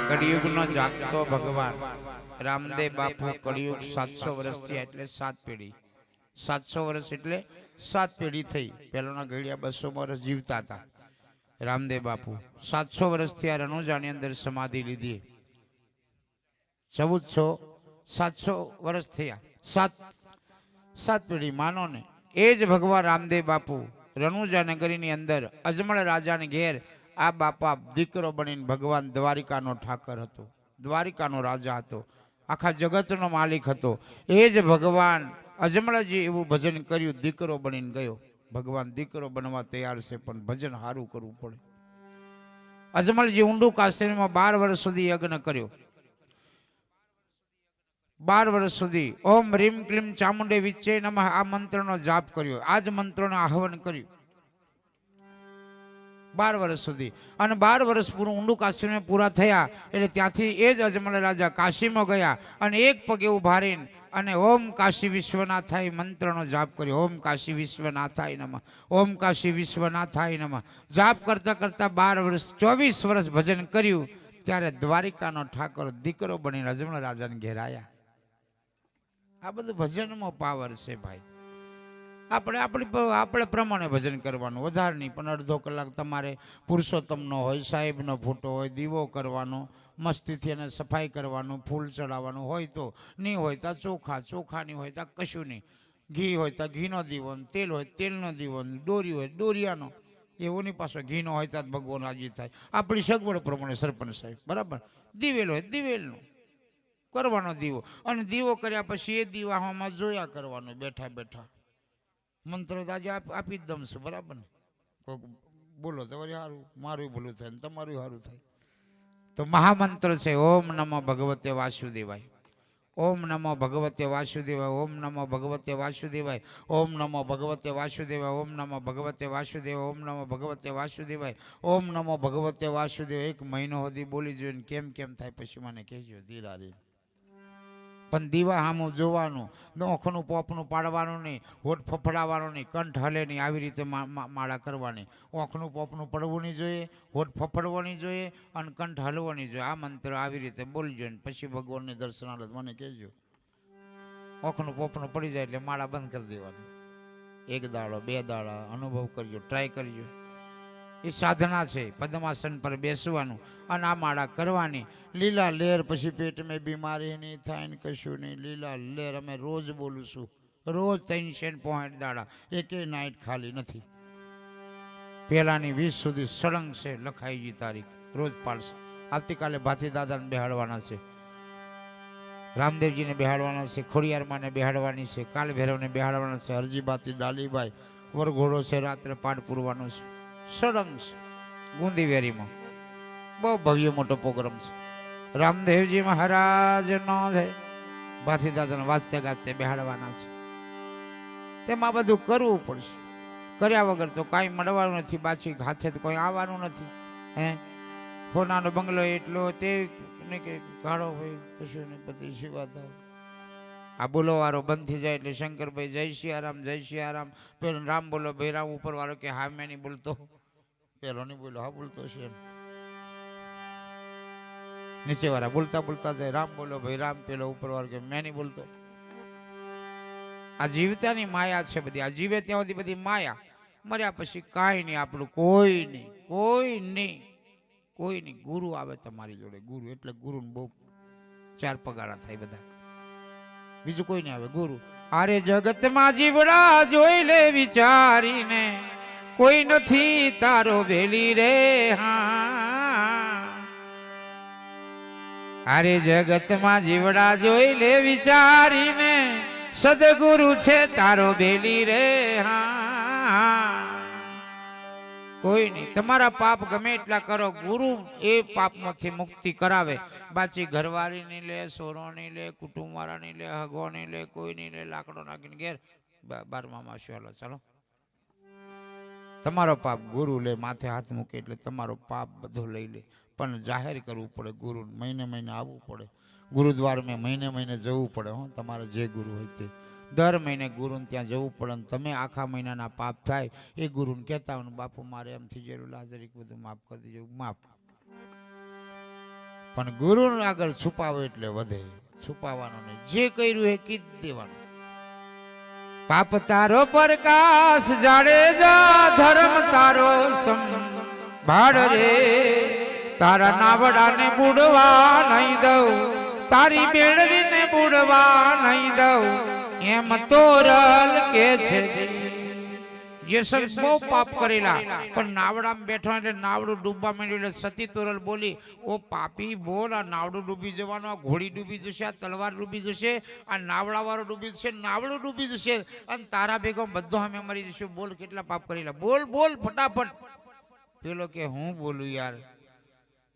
કળિયુગનો જાગતો ભગવાન રામદેવ બાપુ કળિયુગ 700 વર્ષ થયા એટલે 7 પેઢી 700 વર્ષ એટલે 7 પેઢી થઈ. પહેલાના ઘડિયા 200 વર્ષ જીવતા હતા. રામદેવ બાપુ 700 વર્ષ થયા રણુજાની અંદર સમાધિ લીધી. 700 વર્ષ થયા. 7 પેઢી માનો ને. એ જ ભગવાન રામદેવ બાપુ રણુજા નગરીની અંદર અજમળ રાજાને ઘેર આ બાપા દીકરો બનીને ભગવાન દ્વારિકાનો ઠાકર હતો, દ્વારિકાનો રાજા હતો, આખા જગતનો માલિક હતો. એ જ ભગવાન અજમળજી એવું ભજન કર્યું, દીકરો બનીને ગયો. ભગવાન દીકરો બનવા તૈયાર છે પણ ભજન સારું કરવું પડે. અજમળજી ઊંડું કાશ્મીરમાં 12 વર્ષ સુધી યજ્ઞ કર્યો. 12 વર્ષ સુધી ઓમ રીમ ક્લીમ ચામુંડે વિચ્ચે નમઃ આ મંત્રનો જાપ કર્યો. આ જ મંત્રનો આહ્વાન કર્યું 12 વર્ષ સુધી. અને 12 વર્ષ પૂરું ઊંડું કાશ્મીરમાં પૂરા થયા એટલે ત્યાંથી એ જ અજમલ રાજા કાશીમાં ગયા અને એક પગે ઉભા રહીને અને ઓમ કાશી વિશ્વનાથાય મંત્રનો જાપ કર્યો. ઓમ કાશી વિશ્વનાથાય નમઃ, ઓમ કાશી વિશ્વનાથાય નમઃ જાપ કરતા કરતા 12 વર્ષ 24 વર્ષ ભજન કર્યું. ત્યારે દ્વારિકાનો ઠાકોર દીકરો બનીને અજમલ રાજાને ઘેર આવ્યા. આ બધું ભજનમાં પાવર છે ભાઈ. આપણે પ્રમાણે ભજન કરવાનું, વધારે નહીં. પણ અડધો કલાક તમારે પુરુષોત્તમનો હોય, સાહેબનો ફોટો હોય, દીવો કરવાનો, મસ્તીથી એને સફાઈ કરવાનું, ફૂલ ચડાવવાનું હોય તો, નહીં હોય તો ચોખા નહીં હોય તો કશું નહીં, ઘી હોય તો ઘીનો દીવો, તેલ હોય તેલનો દીવો, દોરી હોય દોરિયાનો, એવું નહીં. પાછો ઘીનો હોય તો ભગવાન રાજી થાય. આપણી સગવડ પ્રમાણે સરપંચ સાહેબ બરાબર. દિવેલ હોય દિવેલનો કરવાનો દીવો, અને દીવો કર્યા પછી એ દીવામાં જોયા કરવાનું બેઠા બેઠા. મંત્ર તો આજે આપી જ દમ છું બરાબર ને. કોઈક બોલો તો સારું, મારું ભૂલું થાય ને તમારું સારું થાય. તો મહામંત્ર છે ઓમ નમો ભગવતે વાસુદેવાય, ઓમ નમો ભગવતે વાસુદેવાય, ઓમ નમો ભગવતે વાસુદેવાય, ઓમ નમો ભગવતે વાસુદેવાય, ઓમ નમો ભગવતે વાસુદેવાય, ઓમ નમો ભગવતે વાસુદેવાય, ઓમ નમો ભગવતે વાસુદેવ. 1 મહિનો સુધી બોલી જોઈને કેમ થાય પછી મને કહેજો ધીરારી. પણ દીવા સામું જોવાનું, નોખનું પોપનું પાડવાનું નહીં, હોઠ ફફડાવવાનું નહીં, કંઠ હલે નહીં, આવી રીતે માળા કરવાની. ઓખનું પોપનું પડવું નહીં જોઈએ, હોઠ ફફડવો નહીં જોઈએ અને કંઠ હલવો નહીં જોઈએ. આ મંત્ર આવી રીતે બોલજો ને પછી ભગવાનને દર્શન આવે મને કહેજો. ઓખનું પોપનું પડી જાય એટલે માળા બંધ કરી દેવાની. 1 દાડો 2 દાડા અનુભવ કરજો, ટ્રાય કરજો. એ સાધના છે. પદ્માસન પર બેસવાનું અને આ માળા કરવાની. લીલા લેર પછી પેટમાં બીમારી નહીં થાય ને કશું નહીં. લીલા લેર અમે રોજ બોલું છું, રોજ 365 દાડા, એકે નાઇટ ખાલી નથી. પહેલાની 20 સુધી સળંગ છે લખાઈ ગઈ તારીખ, રોજ પાડશે. આવતીકાલે ભાથી દાદાને બેહાડવાના છે, રામદેવજીને બેહાડવાના છે, ખોડિયારમાંને બેહાડવાની છે, કાલ ભૈરવને બેહાડવાના છે, હરજીબાતી ડાલીબાઈ વરઘોડો છે, રાત્રે પાઠ પૂરવાનો છે. સળંગ ગુંદીવેરીમાં બહુ ભવ્ય મોટો પ્રોગ્રામ છે. રામદેવજી મહારાજ નો છે, ભાથી દાદાને વાજતે ગાજતે બેહાડવાના છે. તેમાં બધું કરવું પડશે. કર્યા વગર તો કાંઈ મળવાનું નથી. પાછી હાથે તો કોઈ આવવાનું નથી. હોનાનો બંગલો એટલો તે કે ગાળો હોય કશું ને બધી શિવા થાય. આ બોલો વાળો બંધ થઈ જાય એટલે શંકરભાઈ જય સિયારામ જય સિયારામ. પેલો રામ બોલો ભાઈ રામ. ઉપર વાળો કે હા મેં નહીં બોલતો, પેલો નહીં બોલો હા બોલતો છે એમ. નીચે વાળા બોલતા બોલતા જાય રામ બોલો ભાઈ રામ. પેલો ઉપર વાળો કે મેં નહીં બોલતો. આ જીવતાની માયા છે બધી. આ જીવે ત્યાં સુધી બધી માયા. મર્યા પછી કાંઈ નહીં આપણું, કોઈ નહીં, કોઈ નહીં, કોઈ નહીં. ગુરુ આવે તમારી જોડે, ગુરુ એટલે ગુરુને બહુ 4 પગારા થાય બધા, બીજું કોઈ નહીં આવે. ગુરુ આરે જગતમાં જીવડા જોઈ લે વિચારીને, કોઈ નથી તારો વેલી રે. આરે જગતમાં જીવડા જોઈ લે વિચારીને, સદગુરુ છે તારો વેલી રે. કોઈ નહીં. તમારા પાપ ગમે એટલા કરો, ગુરુ એ પાપમાંથી મુક્તિ કરાવે. બાકી ઘરવાળી નહીં લે, સોરો નહીં લે, કુટુંબવાળા નહીં લે, હગો નહીં લે, કોઈ નહીં લે. લાકડો નાખીને ઘેર 12મા માસી હાલો ચાલો. તમારો પાપ ગુરુ લે, માથે હાથ મૂકે એટલે તમારો પાપ બધો લઈ લે. પણ જાહેર કરવું પડે ગુરુ. મહિને આવવું પડે ગુરુદ્વારમાં, મહિને જવું પડે. તમારે જે ગુરુ હોય તે દર મહિને ગુરુને ત્યાં જવું પડે. તમે આખા મહિનાના પાપ થાય એ ગુરુને કહેતા હોય બાપુ મારે એમ થઈ ગયેલું, લાજરીક બધું માફ કરી દેજો. માફ પણ ગુરુ આગળ છુપાવો એટલે વધે. છુપાવવાનું નહીં, જે કર્યું એ કીધી દેવાનું. પાપ તારો પ્રકાશ જાડેજા, ધર્મ તારો સંભાળ રે. તારા નાવડાને બુડવા નહીં દઉં, તારી બેડલીને બુડવા નહીં દઉં, એમ તોરલ કે છે. જેસલ બહુ પાપ કરેલા, પણ નાવડામાં બેઠો એટલે નાવડું ડૂબવા માંડ્યું એટલે સતી તોરલ બોલી, ઓ પાપી બોલ, આ નાવડું ડૂબી જવાનું, આ ઘોડી ડૂબી જશે, આ તલવાર ડૂબી જશે, આ નાવડાવાળો ડૂબી જશે, નાવડું ડૂબી જશે, અને તારા ભેગો બધો અમે મરી જશું. બોલ કેટલા પાપ કરેલા, બોલ બોલ ફટાફટ. પેલો કે હું બોલું યાર,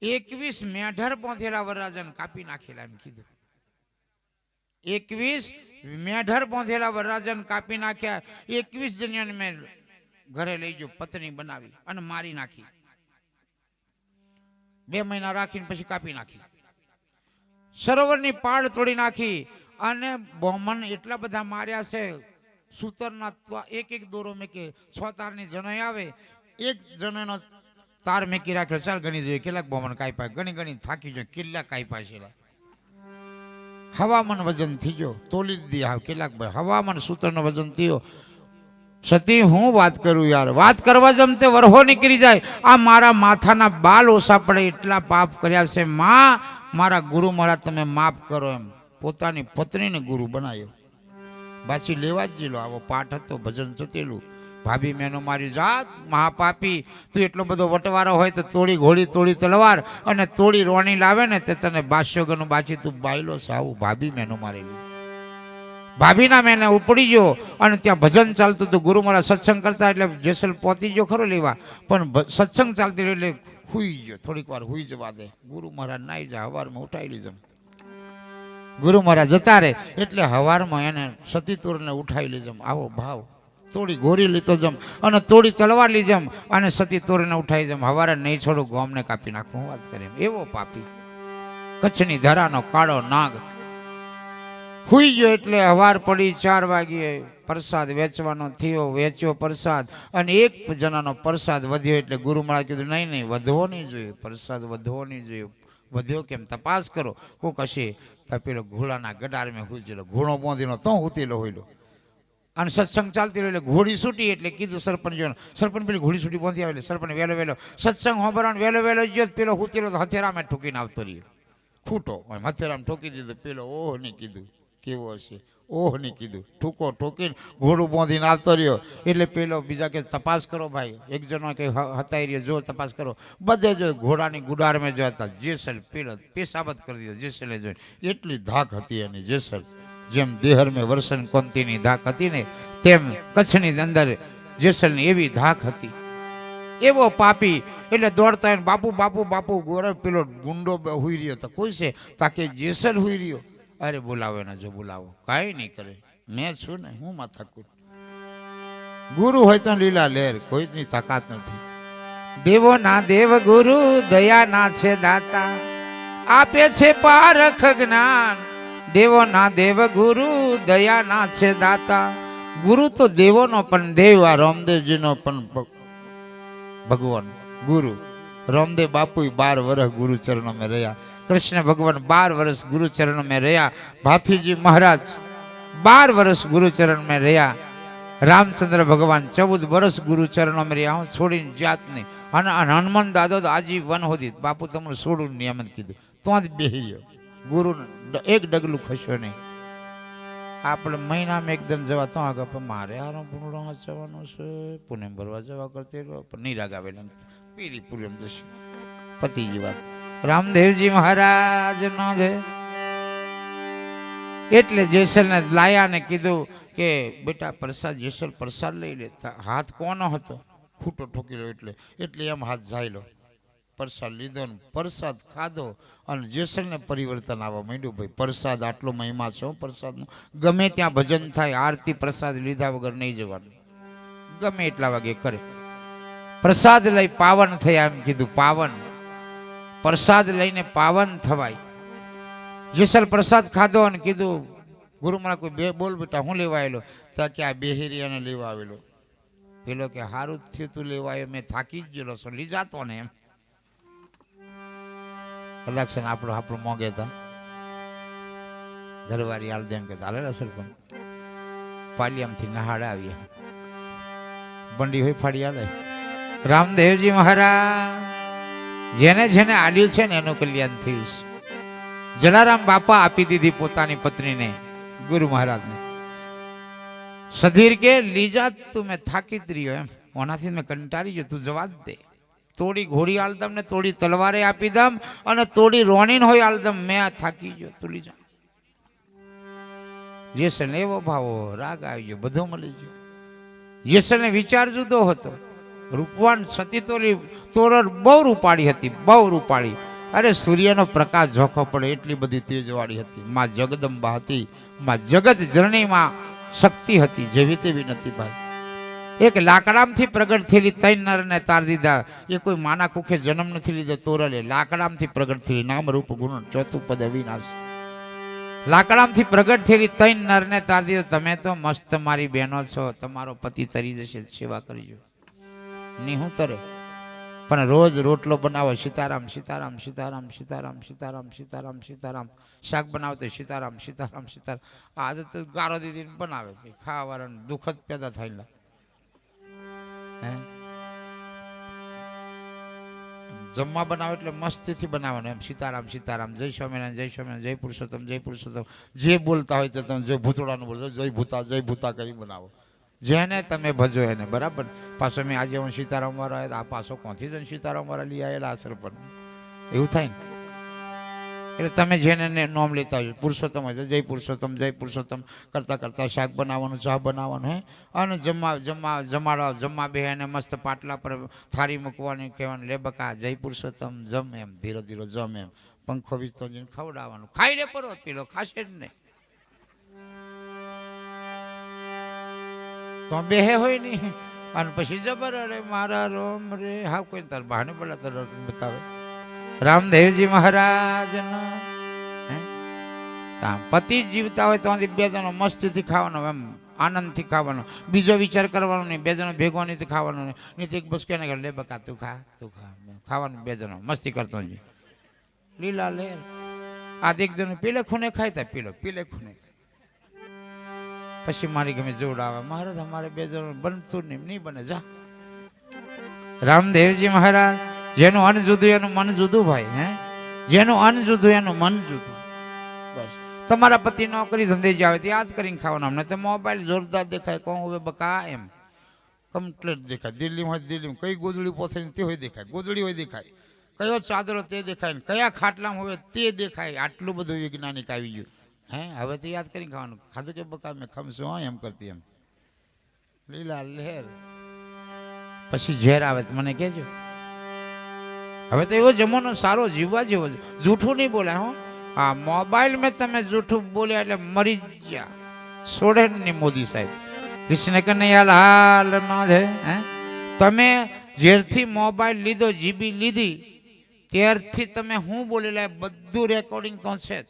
21 મેઢર પોંધેલા વરરાજાને કાપી નાખેલા એમ કીધું. 21 મેઢર પોંધેલા વરરાજાને કાપી નાખ્યા. 21 જણને મેં ઘરે લઈ ગયો, પત્ની બનાવી અને મારી નાખી. 2 મહિના રાખીને પછી કાપી નાખી. સરોવરની પાળ તોડી નાખી અને બ્રાહ્મણ એટલા બધા માર્યા છે. સૂતરના એક દોરો મેકે 6 તારની જનોઈ આવે, એક જણોનો તાર મેકી રાખ્યો. 4 ગણી જોઈએ કેટલાક બ્રાહ્મણ કાપ્યા, ગણી થાકી જાય કેટલા કાપ્યા છે. હવામાન વજન થઈ ગયો, તોલી દીધી. હા કેટલાક ભાઈ હવામાન સૂત્રનો વજન થયો. સતી હું વાત કરું યાર, વાત કરવા જમતે વરહો નીકળી જાય. આ મારા માથાના બાલ ઓછા પડે એટલા પાપ કર્યા છે. માં મારા ગુરુ મહારાજ તમે માફ કરો એમ પોતાની પત્નીને ગુરુ બનાવ્યો. પાછી લેવા જ જેલો આવો પાઠ હતો, ભજન સતેલું. ભાભી મેનો મારી જાત મહાપાપી, તું એટલો બધો વટવારો હોય તો તોડી ઘોડી તોડી તલવાર અને તોડી રોણી લાવે ને તે તને બાસ્યોગનું બાછી તું બાયલો છે. આવું ભાભી મેનો મારેલું. ભાભીના મેને ઉપડી ગયો અને ત્યાં ભજન ચાલતું હતું. ગુરુ મારા સત્સંગ કરતા એટલે જેસલ પહોંચી ગયો ખરો લેવા, પણ સત્સંગ ચાલતી રહ્યો એટલે હુઈ ગયો. થોડીક વાર હુઈ જવા દે. ગુરુ મહારાજ નાઈ જા, હવારમાં ઉઠાવી લીધો. ગુરુ મહારાજ જતા રહે એટલે હવારમાં એને સતી તોરને ઉઠાવી લીધો. આવો ભાવ. તોડી ઘોરી લીધો જમ અને તોડી તલવાર લીધમ અને સતી તોરીને ઉઠાવી જમ. હવારે નહીં છોડું ગોમને કાપી નાખું. વાત કરે એવો પાપી. કચ્છની ધરાનો કાળો નાગ હુઈ ગયો એટલે હવાર પડી. 4 વાગ્યે પ્રસાદ વેચવાનો થયો, વેચ્યો પ્રસાદ અને એક જણાનો પ્રસાદ વધ્યો એટલે ગુરુ મહારાજ કીધું નહીં વધવો નહીં જોઈએ, પ્રસાદ વધવો નહીં જોઈએ. વધ્યો કેમ તપાસ કરો. કોક હશે તો પેલો ઘોડાના ગડાર મેં હુઈ ગયેલો, ઘોડો બાંધીનો તો હુતેલો હોયલો. અને સત્સંગ ચાલતી રહ્યો એટલે ઘોડી છૂટી એટલે કીધું સરપંચ, સરપંચ પેલી ઘોડી છૂટી બાંધી આવે એટલે સરપંચ વહેલો સત્સંગ હોંભરવાનો વહેલો ગયો. પેલો હુતેલો તો હથેરામાં ઠોકીને આવતો રહ્યો. ખૂટો હથેરામાં ઠોકી દીધું. પેલો ઓહ નહીં કીધું, કેવો હશે ઓહ નહીં કીધું, ઠૂકો ઠોકીને ઘોડું બાંધીને આવતો રહ્યો. એટલે પેલો બીજા કે તપાસ કરો ભાઈ, એક જણો કે હતાઈ રહ્યો જો તપાસ કરો. બધે જો ઘોડાની ગુડાર મેં જોતા જેસલ પેલો પેશાબત કરી દીધો. જેસલે જોઈને એટલી ધાક હતી એની. જેસલ જેમ દેહર મેં વર્ષન કોંતીની ધાક હતી ને તેમ કચ્છની અંદર જેસલની એવી ધાક હતી. એવો પાપી એટલે દોડતા બાપુ બાપુ બાપુ. ગોરવ પેલો ગુંડો હુઈ રહ્યો તો કોઈ છે તાકે જેસલ હુઈ રહ્યો. અરે બોલાવો ને, જો બોલાવો કાંઈ નહીં કરે. મેં છું ને, હું માથાકૂટ. ગુરુ હોય તો લીલા લહેર, કોઈની તાકાત નથી. દેવો ના દેવ ગુરુ, દયા ના છે દાતા, આપે છે પારખ જ્ઞાન. દેવો ના દેવ ગુરુ, દયા ના છે દાતા. ગુરુ તો દેવોનો પણ દેવ. આ રામદેવજીનો પણ ભગવાન ગુરુ. રામદેવ બાપુ 12 વર્ષ ગુરુ ચરણો में રહ્યા. કૃષ્ણ ભગવાન 12 વર્ષ ગુરુ ચરણ में રહ્યા. ભાથીજી મહારાજ 12 વર્ષ ગુરુ ચરણ में રહ્યા. રામચંદ્ર ભગવાન 14 વર્ષ ગુરુ ચરણો में રહ્યા. હું છોડીને જાત નહીં. અને હનુમાન દાદો તો આજીવન હોદી બાપુ તમને છોડું નિયમન કીધું તો જ બેહી રહ્યો. ગુરુ એક ડગલું ખસ્યો નહીં. આપણે મહિનામાં એકદમ જવા તો આગળ પણ મારે હારો પૂર્ણ જવાનું છે, પુણ્ય ભરવા જવા કરતી પણ નહીં રાગ આવેલા પેલી પૂરમ જશે પતિજી વાત. રામદેવજી મહારાજ નો છે એટલે જેસલને લાયા ને કીધું કે બેટા પ્રસાદ, જેસલ પ્રસાદ લઈ લે. હાથ કોનો હતો? ખૂટો ઠોકેલો એટલે એમ હાથ જાયલો. પ્રસાદ લીધો ને પ્રસાદ ખાધો અને જેસલને પરિવર્તન આવવા માંડ્યું. ભાઈ પ્રસાદ આટલો મહિમા છે પ્રસાદનો. ગમે ત્યાં ભજન થાય, આરતી પ્રસાદ લીધા વગર નહીં જવાનું. ગમે એટલા વાગે કરે. પ્રસાદ લઈ પાવન થયા એમ કીધું. પાવન પ્રસાદ લઈને પાવન થવાય. જેસલ પ્રસાદ ખાધો અને કીધું ગુરુ મહારાજ કોઈ બોલ બેટા હું લેવા આવેલો? તો કે આ બેહેરિયાને લેવા આવેલો. પેલો કે હારું થયું તું લેવા આવ્યો, મેં થાકી જ ગયેલો છું, લઈ જાતો ને એમ. કદાચ છે ને આપણું મોંઘે હતા ઘરવાળી હાલ દેમ કે હાલે સરપંચ પાલિયામથી નહાડ આવ્યા બંડી હોય ફાડી હાલે. રામદેવજી મહારાજ જેને જેને આલ્યું છે ને એનું કલ્યાણ થયું છે. જલારામ બાપા આપી દીધી પોતાની પત્નીને ગુરુ મહારાજને. સધીર કે લીજા તું મેં થાકી રહ્યો એમ ઓનાથી મેં કંટાળી ગયો તું જવા જ દે. થોડી ઘોડી આલદમ ને થોડી તલવારે આપી દમ અને થોડી રોણીન હોય આલદમ મેં આ થાકી ગયો તું લીજા. જેસલ એવો ભાવો રાગ આવી ગયો બધો મળી ગયો. જેસલને વિચાર જુદો હતો. રૂપવાન સતી તોરર બહુ રૂપાળી હતી બહુ રૂપાળી. અરે સૂર્યનો પ્રકાશ ઝોખો પડે એટલી બધી તેજવાળી હતી. માં જગદંબા હતી માં જગત જરણીમાં શક્તિ હતી જેવી તેવી નથી ભાઈ. એક લાકડામથી પ્રગટ થયેલી ત્રણ નરને તાર દીધા. એ કોઈ માના કુખે જન્મ નથી લીધો તોરલે લાકડામથી પ્રગટ થયેલી નામ રૂપ ગુણ ચોથું પદ અવિનાશ. લાકડામથી પ્રગટ થયેલી ત્રણ નરને તાર દીધો. તમે તો મસ્ત મારી બહેનો છો તમારો પતિ તરી જશે સેવા કરજો ની હું તરે પણ રોજ રોટલો બનાવો સીતારામ સીતારામ સીતારામ સીતારામ સીતારામ સીતારામ સીતારામ. શાક બનાવતો સીતારામ સીતારામ સીતારામ. આદત તો ગારો દીદી બનાવે ખાવાવાળાને દુઃખ જ પેદા થયેલા. જમવા બનાવે એટલે મસ્તીથી બનાવવાનું એમ સીતારામ સીતારામ જય સ્વામિનારાયણ જય પુરુષોત્તમ જય પુરુષોત્તમ. જે બોલતા હોય તો તમે જય ભૂતોડાનું બોલજો જય ભૂતા કરી બનાવો. જેને તમે ભજો એને બરાબર. પાછો મેં આજે હું સીતારામ વાળો આવ્યો આ પાછો કોથી જઈને સીતારામ વાળા લઈ આવેલા અસર પર એવું થાય ને. એટલે તમે જેને નોમ લેતા હોય પુરુષોત્તમ હોય તો જય પુરુષોત્તમ કરતા કરતા શાક બનાવવાનું ચા બનાવવાનું હે અને જમવા બે એને મસ્ત પાટલા પર થાળી મૂકવાની કહેવાનું લે બકા જય પુરુષોત્તમ જમ એમ ધીરે ધીરે જમ એમ પંખો વીજતો જઈને ખવડાવવાનું. ખાઈ લે પરો પીલો ખાશે જ નહીં તો બેહે હોય નહીં. અને પછી જબર અરે મારા રોમ રે હા કોઈ તાર બહાને બોલા બતાવે. રામદેવજી મહારાજ પતિ જીવતા હોય તો બે જણો મસ્તીથી ખાવાનો એમ આનંદથી ખાવાનો. બીજો વિચાર કરવાનો નહીં. બે જણો ભેગો નહીં ખાવાનો નહીં. એક બસ કે લે બકા તું ખા ખાવાનું. બે જણો મસ્તી કરતો જ લીલા લે. આ એક જણ પીલે ખૂને ખાય તા પીલે ખૂને પછી મારી ગમે જોડાવે મહારાજ અમારે બે જણ બનતું નહીં બને જા. રામદેવજી મહારાજ જેનું અન્ન જુદું એનું મન જુદું ભાઈ. જેનું અન્ન જુદું એનું મન જુદું. બસ તમારા પતિ નોકરી ધંધે જ આવે તો યાદ કરીને ખાવાનું. અમને તો મોબાઈલ જોરદાર દેખાય કોણ હવે બકા એમ કમ્પ્લેટ દેખાય. દિલ્હીમાં કઈ ગોદડી પોથરી તે હોય દેખાય ગોદડી હોય દેખાય કયો ચાદરો તે દેખાય ને કયા ખાટલામાં હોય તે દેખાય. આટલું બધું વૈજ્ઞાનિક આવી ગયું. હવે તો યાદ કરીને ખાવાનું. ખાધું કે બકા મેં ખમશું હા એમ કરતી એમ લીલા લહેર. પછી ઝેર આવે તો મને કહેજો. હવે તો એવો જમાનો સારો જીવવા જેવો જૂઠું નહીં બોલાય. હો હા મોબાઈલ મેં તમે જૂઠું બોલ્યા એટલે મરી ગયા છોડે નહીં મોદી સાહેબ. કૃષ્ણ કનૈયા હાલ ન છે. તમે જ્યારથી મોબાઈલ લીધો જીબી લીધી ત્યારથી તમે હું બોલેલા બધું રેકોર્ડિંગ તો છે જ.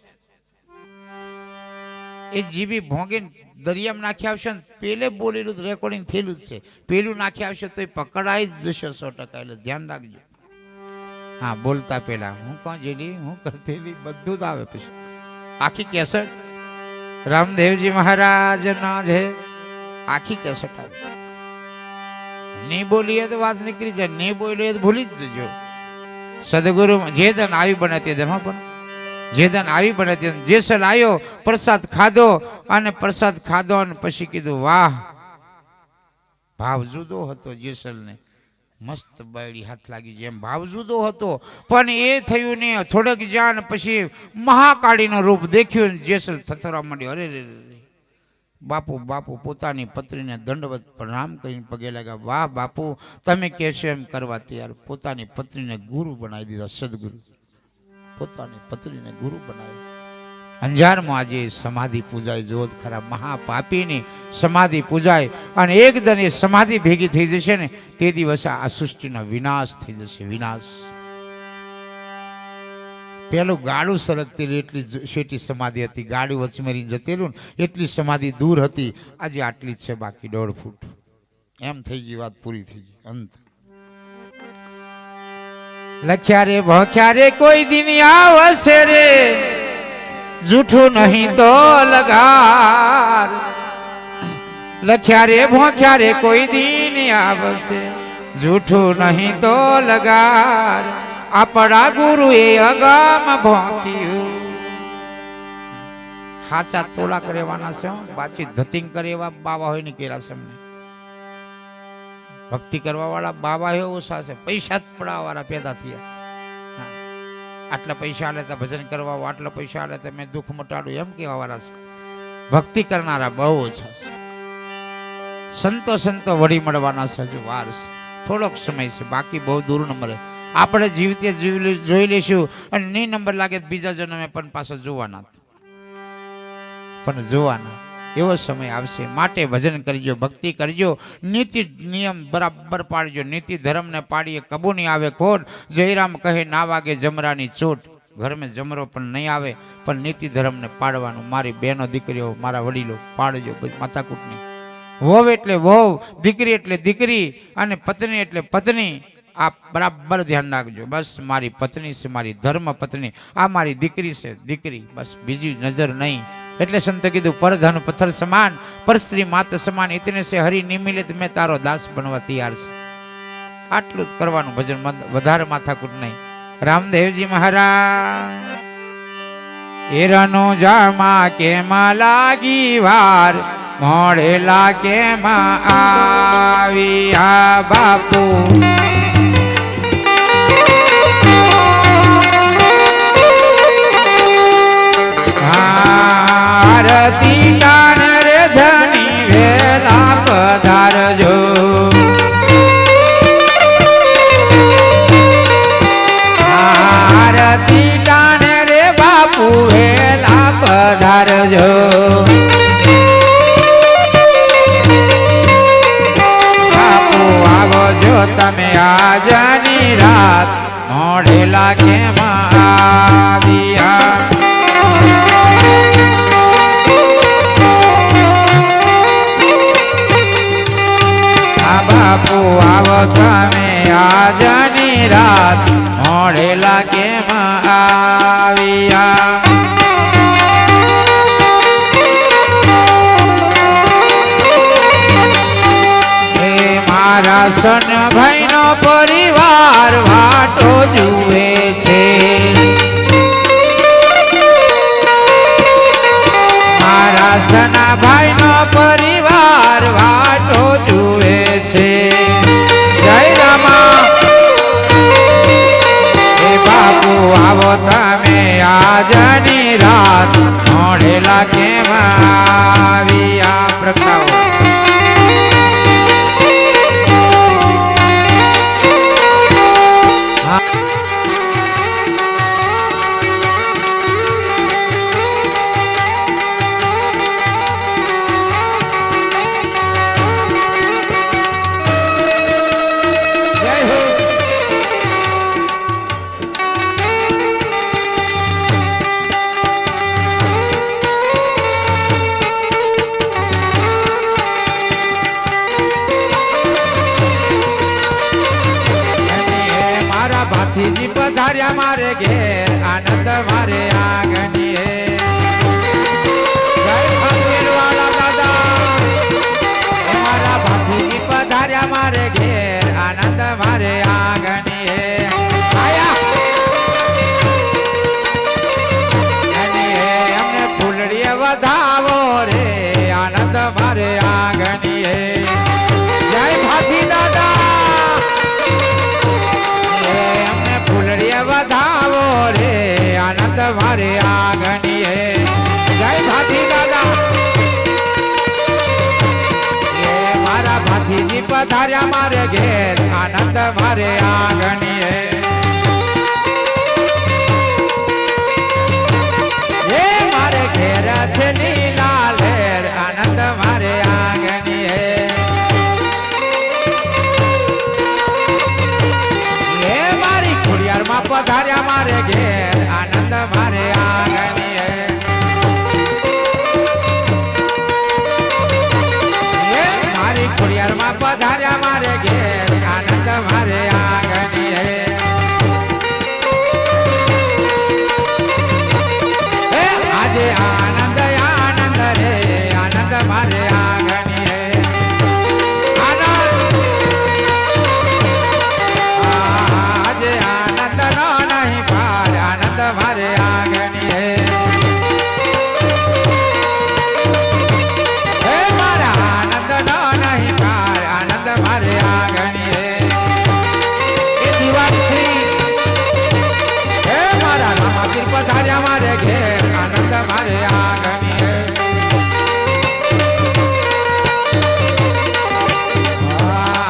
એ જીબી ભોંગીને દરિયામાં નાખી આવશે ને પેલે બોલેલું રેકોર્ડિંગ થયેલું જ છે. પેલું નાખી આવશે તો એ પકડાઈ જ જશે 100%. એટલે ધ્યાન રાખજો. હા બોલતા પેલા હું કોણ જેલી હું કરતેલી બધું જ આવે. પછી આખી કેસેટ રામદેવજી મહારાજ ના છે આખી કેસેટ આવે. નહીં બોલીએ તો વાત નીકળી જાય. નહીં બોલીએ તો ભૂલી જ જજો. સદગુરુ જે દન આવી બને તે દન પણ જે દન આવી બને તે જેસલ આવ્યો પ્રસાદ ખાધો અને પ્રસાદ ખાધો અને પછી કીધું વાહ ભાવ જુદો હતો જેસલને. મસ્ત બાયડી હાથ લાગી જેમ ભાવ જુદો હતો પણ એ થયું ને થોડેક જાણ પછી મહાકાળીનું રૂપ દેખ્યું જેસલ થથરવા માંડ્યો. અરે રે બાપુ પોતાની પત્નીને દંડવત પ્રણામ કરીને પગે લાગ્યા. વાહ બાપુ તમે કહેશો એમ કરવા તૈયાર. પોતાની પત્નીને ગુરુ બનાવી દીધા. સદગુરુ પોતાની પત્નીને ગુરુ બનાવી. અંજારમાં આજે સમાધિ પૂજાય. જોત ખરા મહાપાપીની સમાધિ પૂજાય અને એકદમ એ સમાધિ ભેગી થઈ જશે ને તે દિવસે આ સૃષ્ટિનો વિનાશ થઈ જશે. વિનાશ. પેલું ગાડું સરકતી એટલી શેટી સમાધિ હતી. ગાડું વચમેરી જતેલું એટલી સમાધિ દૂર હતી. આજે આટલી જ છે બાકી 1.5 ફૂટ એમ થઈ ગઈ વાત પૂરી થઈ ગઈ. અંત લખ્યા રે ભખ્યા રે કોઈ દિન આવશે રે જૂઠું નહીં તો લગાર. લખ્યા રે ભોખ્યા રે કોઈ દિન આવશે જૂઠું નહીં તો લગાર. આપણા ગુરુએ અગામ ભોખ્યું. હાચા તોલા કરેવાના છે, બાકી ધતિંગ કરે એવા બાવા હોય ને કેરા છે. અમને ભક્તિ કરવા વાળા બાબા હોય ઓછા છે, પૈસા જ પડાવવા વાળા પેદા થયા. આટલા પૈસા આલે તો ભજન કરવા, આટલા પૈસા આલે તો મેં દુઃખ મટાડું એમ કેવા વાળા છે. ભક્તિ કરનારા બહુ ઓછા છે. સંતો સંતો વળી મળવાના છે, હજુ વાર છે, થોડોક સમય છે, બાકી બહુ દૂર ન મળે. આપણે જીવતે જોઈ લઈશું અને નહીં નંબર લાગે બીજા જન્મે પણ પાછા જોવાના, પણ જોવાના એવો સમય આવશે. માટે ભજન કરજો, ભક્તિ કરજો, નીતિ નિયમ બરાબર પાડજો. નીતિ ધર્મને પાડીએ કબૂ નહીં આવે ખોટ. જયરામ કહે ના વાગે જમરાની ચોટ. ઘરમાં જમરો પણ નહીં આવે, પણ નીતિ ધર્મને પાડવાનું. મારી બહેનો દીકરીઓ, મારા વડીલો પાડજો, માથાકૂટની. વહુ એટલે વહુ, દીકરી એટલે દીકરી, અને પત્ની એટલે પત્ની. આ બરાબર ધ્યાન રાખજો. બસ મારી પત્ની છે, મારી ધર્મ પત્ની, આ મારી દીકરી છે, દીકરી, બસ બીજી નજર નહીં. એટલે સંત કીધું પરધન પથ્થર સમાન, પર સ્ત્રી માત સમાન. ઇતને સે હરી નિમિલિત મેં તારો દાસ બનવા તૈયાર છે. આટલું જ કરવાનું ભજન, વધારે માથાકૂટ નહીં. રામદેવજી મહારાજ એરનો જામા કેમાં લાગી વાર, મોડેલા કેમાં આવી. આ બાપુ આરતી કાન રે ધની વેલા પધારજો. આરતી કાન રે બાપુ વેલા પધારજો. બાપુ આવો જો તમે આજની રાત, મોડેલા કેમાં આવ્યા. બાપુ આવો તમે આજની રાત, મોડેલા કેમાં આવ્યા. એ મારા સન ભાઈનો પરિવાર વાટો જુએ છે. મારા સના ભાઈનો પરિવાર વાટો જુએ છે. જય રામા. એ બાપુ આવો તમે આજની રાત, મોડેલા કેમાં આવ્યા. પ્રગટાવો. ભાથીજી પધાર્યા મારે ઘેર, આનંદ મારે આંગણી હે. જય ખંડેરવાળા દાદા. મારા ભાથીજી પધાર્યા મારે ઘેર, આનંદ મારે આંગણી હે. આયા અમને ફૂલડીએ વધાવો રે, આનંદ મારે આંગણી હે. જય ભાથી દાદા. વધાવો રે, આનંદ મારે આંગણી હે. જય ભાથી દાદા. એ મારા ભાથીજી પધાર્યા મારે ઘેર, આનંદ મારે આંગણી હે. એ મારે ઘેર છે લીલા લહેર, આનંદ મારે આંગણી હે. ખોડિયારમાં પધાર્યા મારે ઘેર, આનંદ મારે આંગણી હે. મારી ખોડિયારમાં પધાર્યા મારે ઘેર, આનંદ મારે આંગણી હે. મારે આગની હે મારા આનંદ નો નહીં પાર આનંદ મારે આગની એ દિવાળી હે મારા રામાપીર પધાર્યા મારે ઘેર આનંદ મારે આગની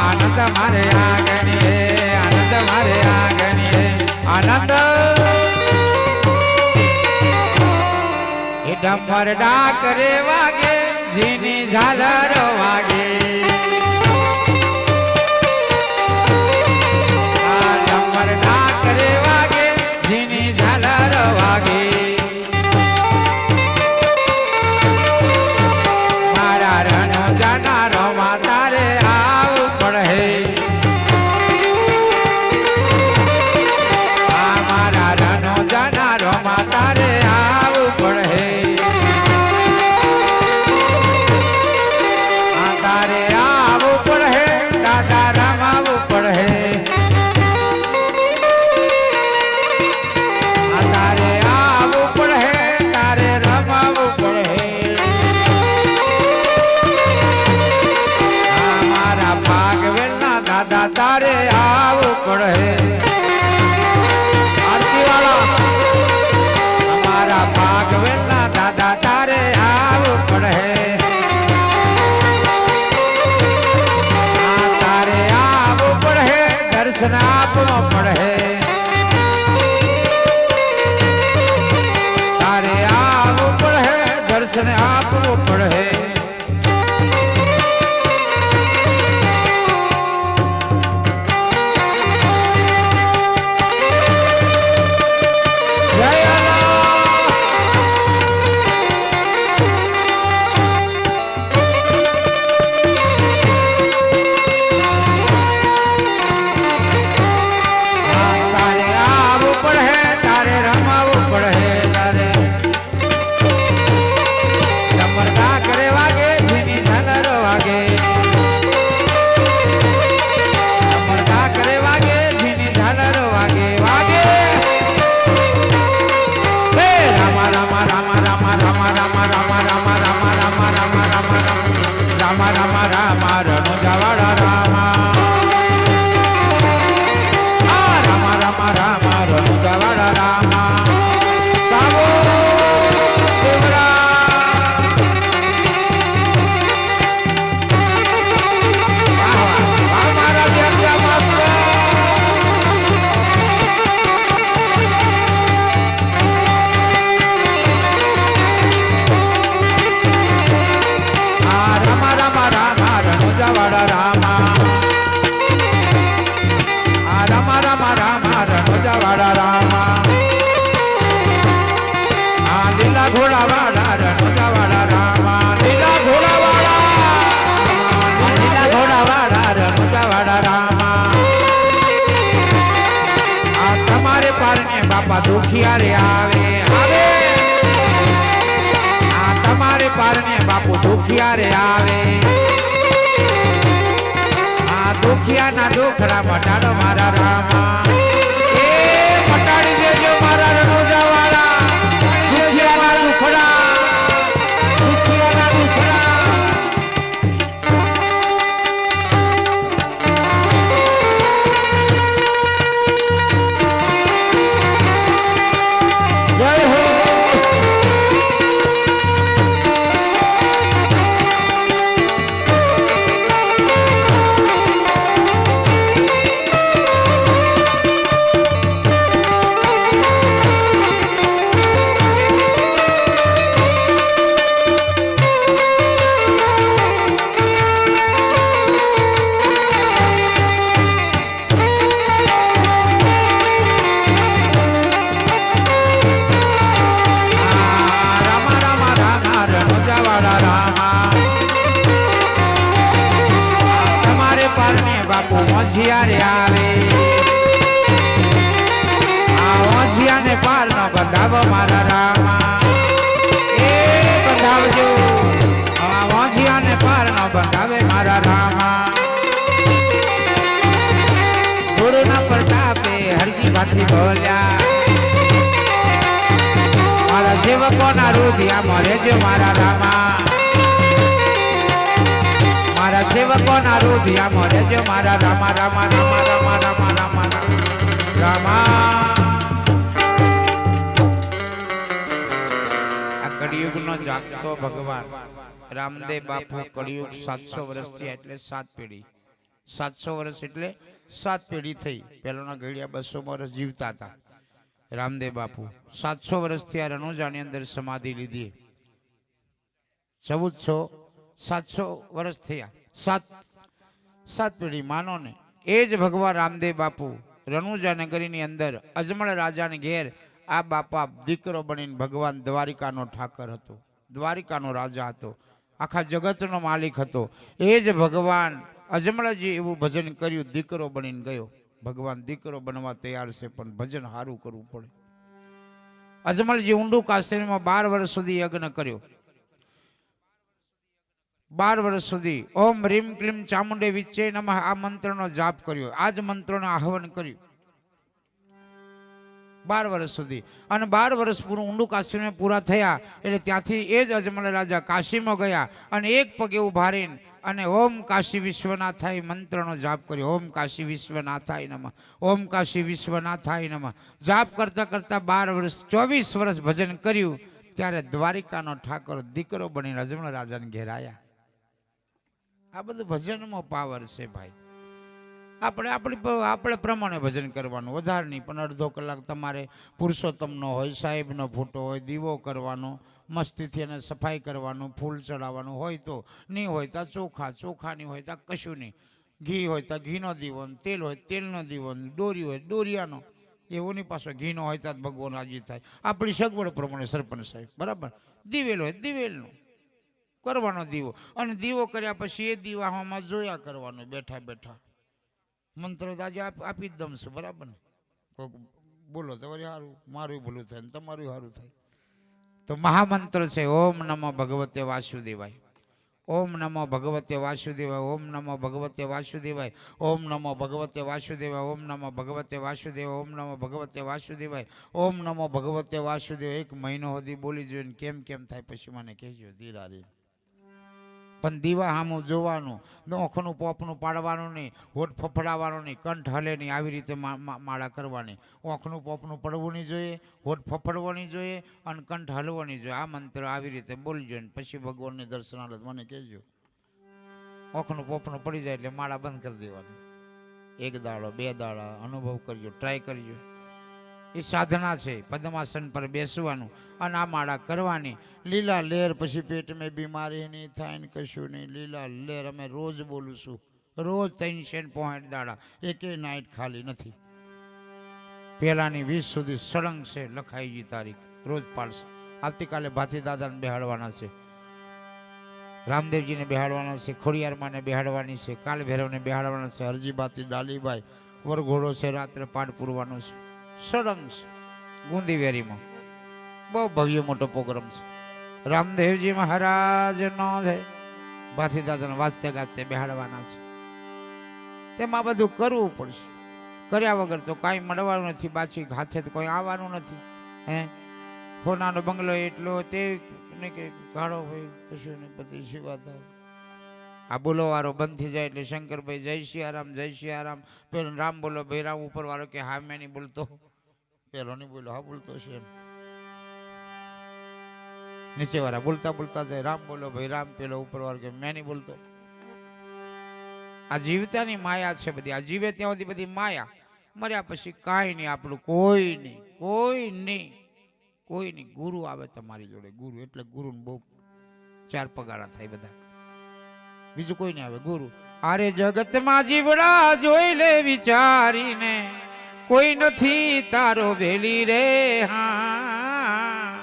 આનંદ મારે આગની આનંદ મારે આગની આનંદ એ ડમર ડાકરે વાગે જીની ઝાલર વાગે આ ડમર ડાકરે વાગે જીની ઝાલર વાગે મારા રનો જાનારો માં તારે આવું પડે આ મારા રનો જાનારો માં તારે આવું પડે આ તારે આવું પડે દાદા રમાવું પડે આ તારે આવું પડે તારે રમાવું પડે મારા ભાગવેલના દાદા તારે આવું પડે આરતી વાળા અમારા ભાગવેલના દાદા તારે આવું પડે આ તારે આવું પડે દર્શન આપવું પડે તારે આવું પડે દર્શન આપવું પડે દુખિયારે આવે આવે આ તમારે પારને બાપુ દુખિયારે આવે આ દુખિયાના દુખડા મટાડો મારા રામા એ મટાડી દેજો મારા રણોજા વાળા દુખિયાના દુખડા દુખિયાના દુખડા હોશિયારે આવે આ હોશિયાને પાર નો બંધાવો મારા રામા એ બંધાવજો આ હોશિયાને પાર નો બંધાવે મારા રામા ગુરુના પ્રતાપે હરજી ભાથી બોલ્યા સેવકોના રુધિયા મરે જો મારા રામા, મારા સેવકોના રુધિયા મરે જો મારા રામા રામા રામા રામા રામા રામા રામા. આ કળિયુગનો જાગતો ભગવાન રામદેવ બાપુ કળિયુગ 700 વર્ષ થયા એટલે 7 પેઢી. 700 વર્ષ એટલે 7 પેઢી થઈ. પહેલાના ઘડિયા 200 વર્ષ જીવતા હતા. રામદેવ બાપુ 700 વર્ષ થયા રણુજાની અંદર સમાધિ લીધી. 700 વર્ષ થયા. 7 પેઢી માનો ને. એ જ ભગવાન રામદેવ બાપુ રણુજા નગરીની અંદર અજમળ રાજાને ઘેર આ બાપા દીકરો બનીને ભગવાન દ્વારિકાનો ઠાકર હતો, દ્વારિકાનો રાજા હતો, આખા જગતનો માલિક હતો. એ જ ભગવાન અજમળજી એવું ભજન કર્યું, દીકરો બનીને ગયો. ભગવાન દીકરો બનવા તૈયાર છે પણ ભજન સારું કરવું પડે. અજમલજી ઊંડું કાશ્મીરમાં 12 વર્ષ સુધી યજ્ઞ કર્યો. 12 વર્ષ સુધી ઓમ રીમ ક્લીમ ચામુંડે વિચ્ચે નમઃ આ મંત્રનો જાપ કર્યો. આ જ મંત્રોને આહ્વાન કર્યું 12 વર્ષ સુધી. અને 12 વર્ષ પૂરું ઊંડું કાશ્મીરમાં પૂરા થયા એટલે ત્યાંથી એ જ અજમલ રાજા કાશીમાં ગયા અને એક પગે ઉભા રહીને અને ઓમ કાશી વિશ્વનાથાય મંત્રનો જાપ કર્યો. ઓમ કાશી વિશ્વનાથાય નમઃ, ઓમ કાશી વિશ્વનાથાય નમઃ જાપ કરતા કરતા 12 વર્ષ 24 વર્ષ ભજન કર્યું. ત્યારે દ્વારિકાનો ઠાકોર દીકરો બનીને અજમલ રાજાને ઘેર આવ્યા. આ બધું ભજનમાં પાવર છે ભાઈ. આપણે પ્રમાણે ભજન કરવાનું, વધારે નહીં. પણ અડધો કલાક તમારે પુરુષોત્તમનો હોય, સાહેબનો ફોટો હોય, દીવો કરવાનો, મસ્તીથી એને સફાઈ કરવાનું, ફૂલ ચડાવવાનું હોય તો, નહીં હોય તો ચોખા નહીં હોય તો કશું નહીં, ઘી હોય તો ઘીનો દીવો, તેલ હોય તેલનો દીવો, દોરી હોય દોરિયાનો. એવું નહીં પાછો ઘીનો હોય તો ભગવાન રાજી થાય. આપણી સગવડ પ્રમાણે સરપંચ સાહેબ બરાબર. દિવેલ હોય દિવેલનો કરવાનો દીવો, અને દીવો કર્યા પછી એ દીવામાં જોયા કરવાનું બેઠા બેઠા. મંત્ર તો આજે આપી જ દમ છું બરાબર ને. બોલો તો સારું, મારું ભૂલું થાય ને તમારું સારું થાય. તો મહામંત્ર છે ઓમ નમો ભગવતે વાસુદેવાય, ઓમ નમો ભગવતે વાસુદેવાય, ઓમ નમો ભગવતે વાસુદેવાય, ઓમ નમો ભગવતે વાસુદેવાય, ઓમ નમો ભગવતે વાસુદેવાય, ઓમ નમો ભગવતે વાસુદેવાય, ઓમ નમો ભગવતે વાસુદેવાય. 1 મહિનો સુધી બોલી જોઈને કેમ થાય પછી મને કહેજો ધીરારી. પણ દીવા સામું જોવાનું, નોખનું પોપનું પાડવાનું નહીં, હોઠ ફફડાવવાનું નહીં, કંઠ હલે નહીં, આવી રીતે માળા કરવાની. ઓખનું પોપનું પડવું નહીં જોઈએ, હોઠ ફફડવો નહીં જોઈએ અને કંઠ હલવો નહીં જોઈએ. આ મંત્ર આવી રીતે બોલજો ને પછી ભગવાનની દર્શનાલય મને કહેજો. ઓખનું પોપનું પડી જાય એટલે માળા બંધ કરી દેવાની. 1 દાડો 2 દાડા અનુભવ કરજો, ટ્રાય કરજો. એ સાધના છે. પદ્માસન પર બેસવાનું અને આ માળા કરવાની. લીલા લેર પછી પેટમાં બીમારી નહીં થાય ને કશું નહીં. લીલા લેર અમે રોજ બોલું છું, રોજ 365 દાડા, એકે નાઇટ ખાલી નથી. પહેલાની 20 સુધી સળંગ છે લખાઈ ગઈ તારીખ, રોજ પાડશે. આવતીકાલે ભાથી દાદાને બેહાડવાના છે, રામદેવજીને બેહાડવાના છે, ખોડિયારમાંને બેહાડવાની છે, કાલ ભૈરવને બેહાડવાના છે, હરજીબાતી ડાલીબાઈ વરઘોડો છે, રાત્રે પાઠ પૂરવાનો છે. સળંગ છે ગુંદીવેરીમાં. બહુ ભવ્ય મોટો પ્રોગ્રામ છે. રામદેવજી મહારાજનો છે, ભાથી દાદાને વાજતે ગાજતે બેહાડવાના છે. તેમાં બધું કરવું પડશે. કર્યા વગર તો કાંઈ મળવાનું નથી, પાછી હાથે તો કોઈ આવવાનું નથી. સોનાનો બંગલો એટલો તે કે ગાળો હોય કશું ને બધી સેવા થાય. આ બોલોવાળો બંધ થઈ જાય એટલે શંકરભાઈ જય સિયારામ જય સિયારામ. પેલો રામ બોલો ભાઈ રામ, ઉપર વાળો કે હા મેં નહીં બોલતો, પેલો નહીં બોલો હા બોલતો છે એમ. નીચે વાળા બોલતા બોલતા જાય રામ બોલો ભાઈ રામ, પેલો ઉપર વાળો કે મેં નહીં બોલતો. આ જીવતાની માયા છે બધી. આ જીવે ત્યાં સુધી બધી માયા. મર્યા પછી કાંઈ નહીં આપણું, કોઈ નહીં, કોઈ નહીં, કોઈ નહીં. ગુરુ આવે તમારી જોડે, ગુરુ એટલે ગુરુને બહુ 4 પગારા થાય બધા, બીજું કોઈ નહીં આવે. ગુરુ અરે જગતમાં જીવડા જોઈ લે વિચારીને, કોઈ નથી તારો વેલી રે. હા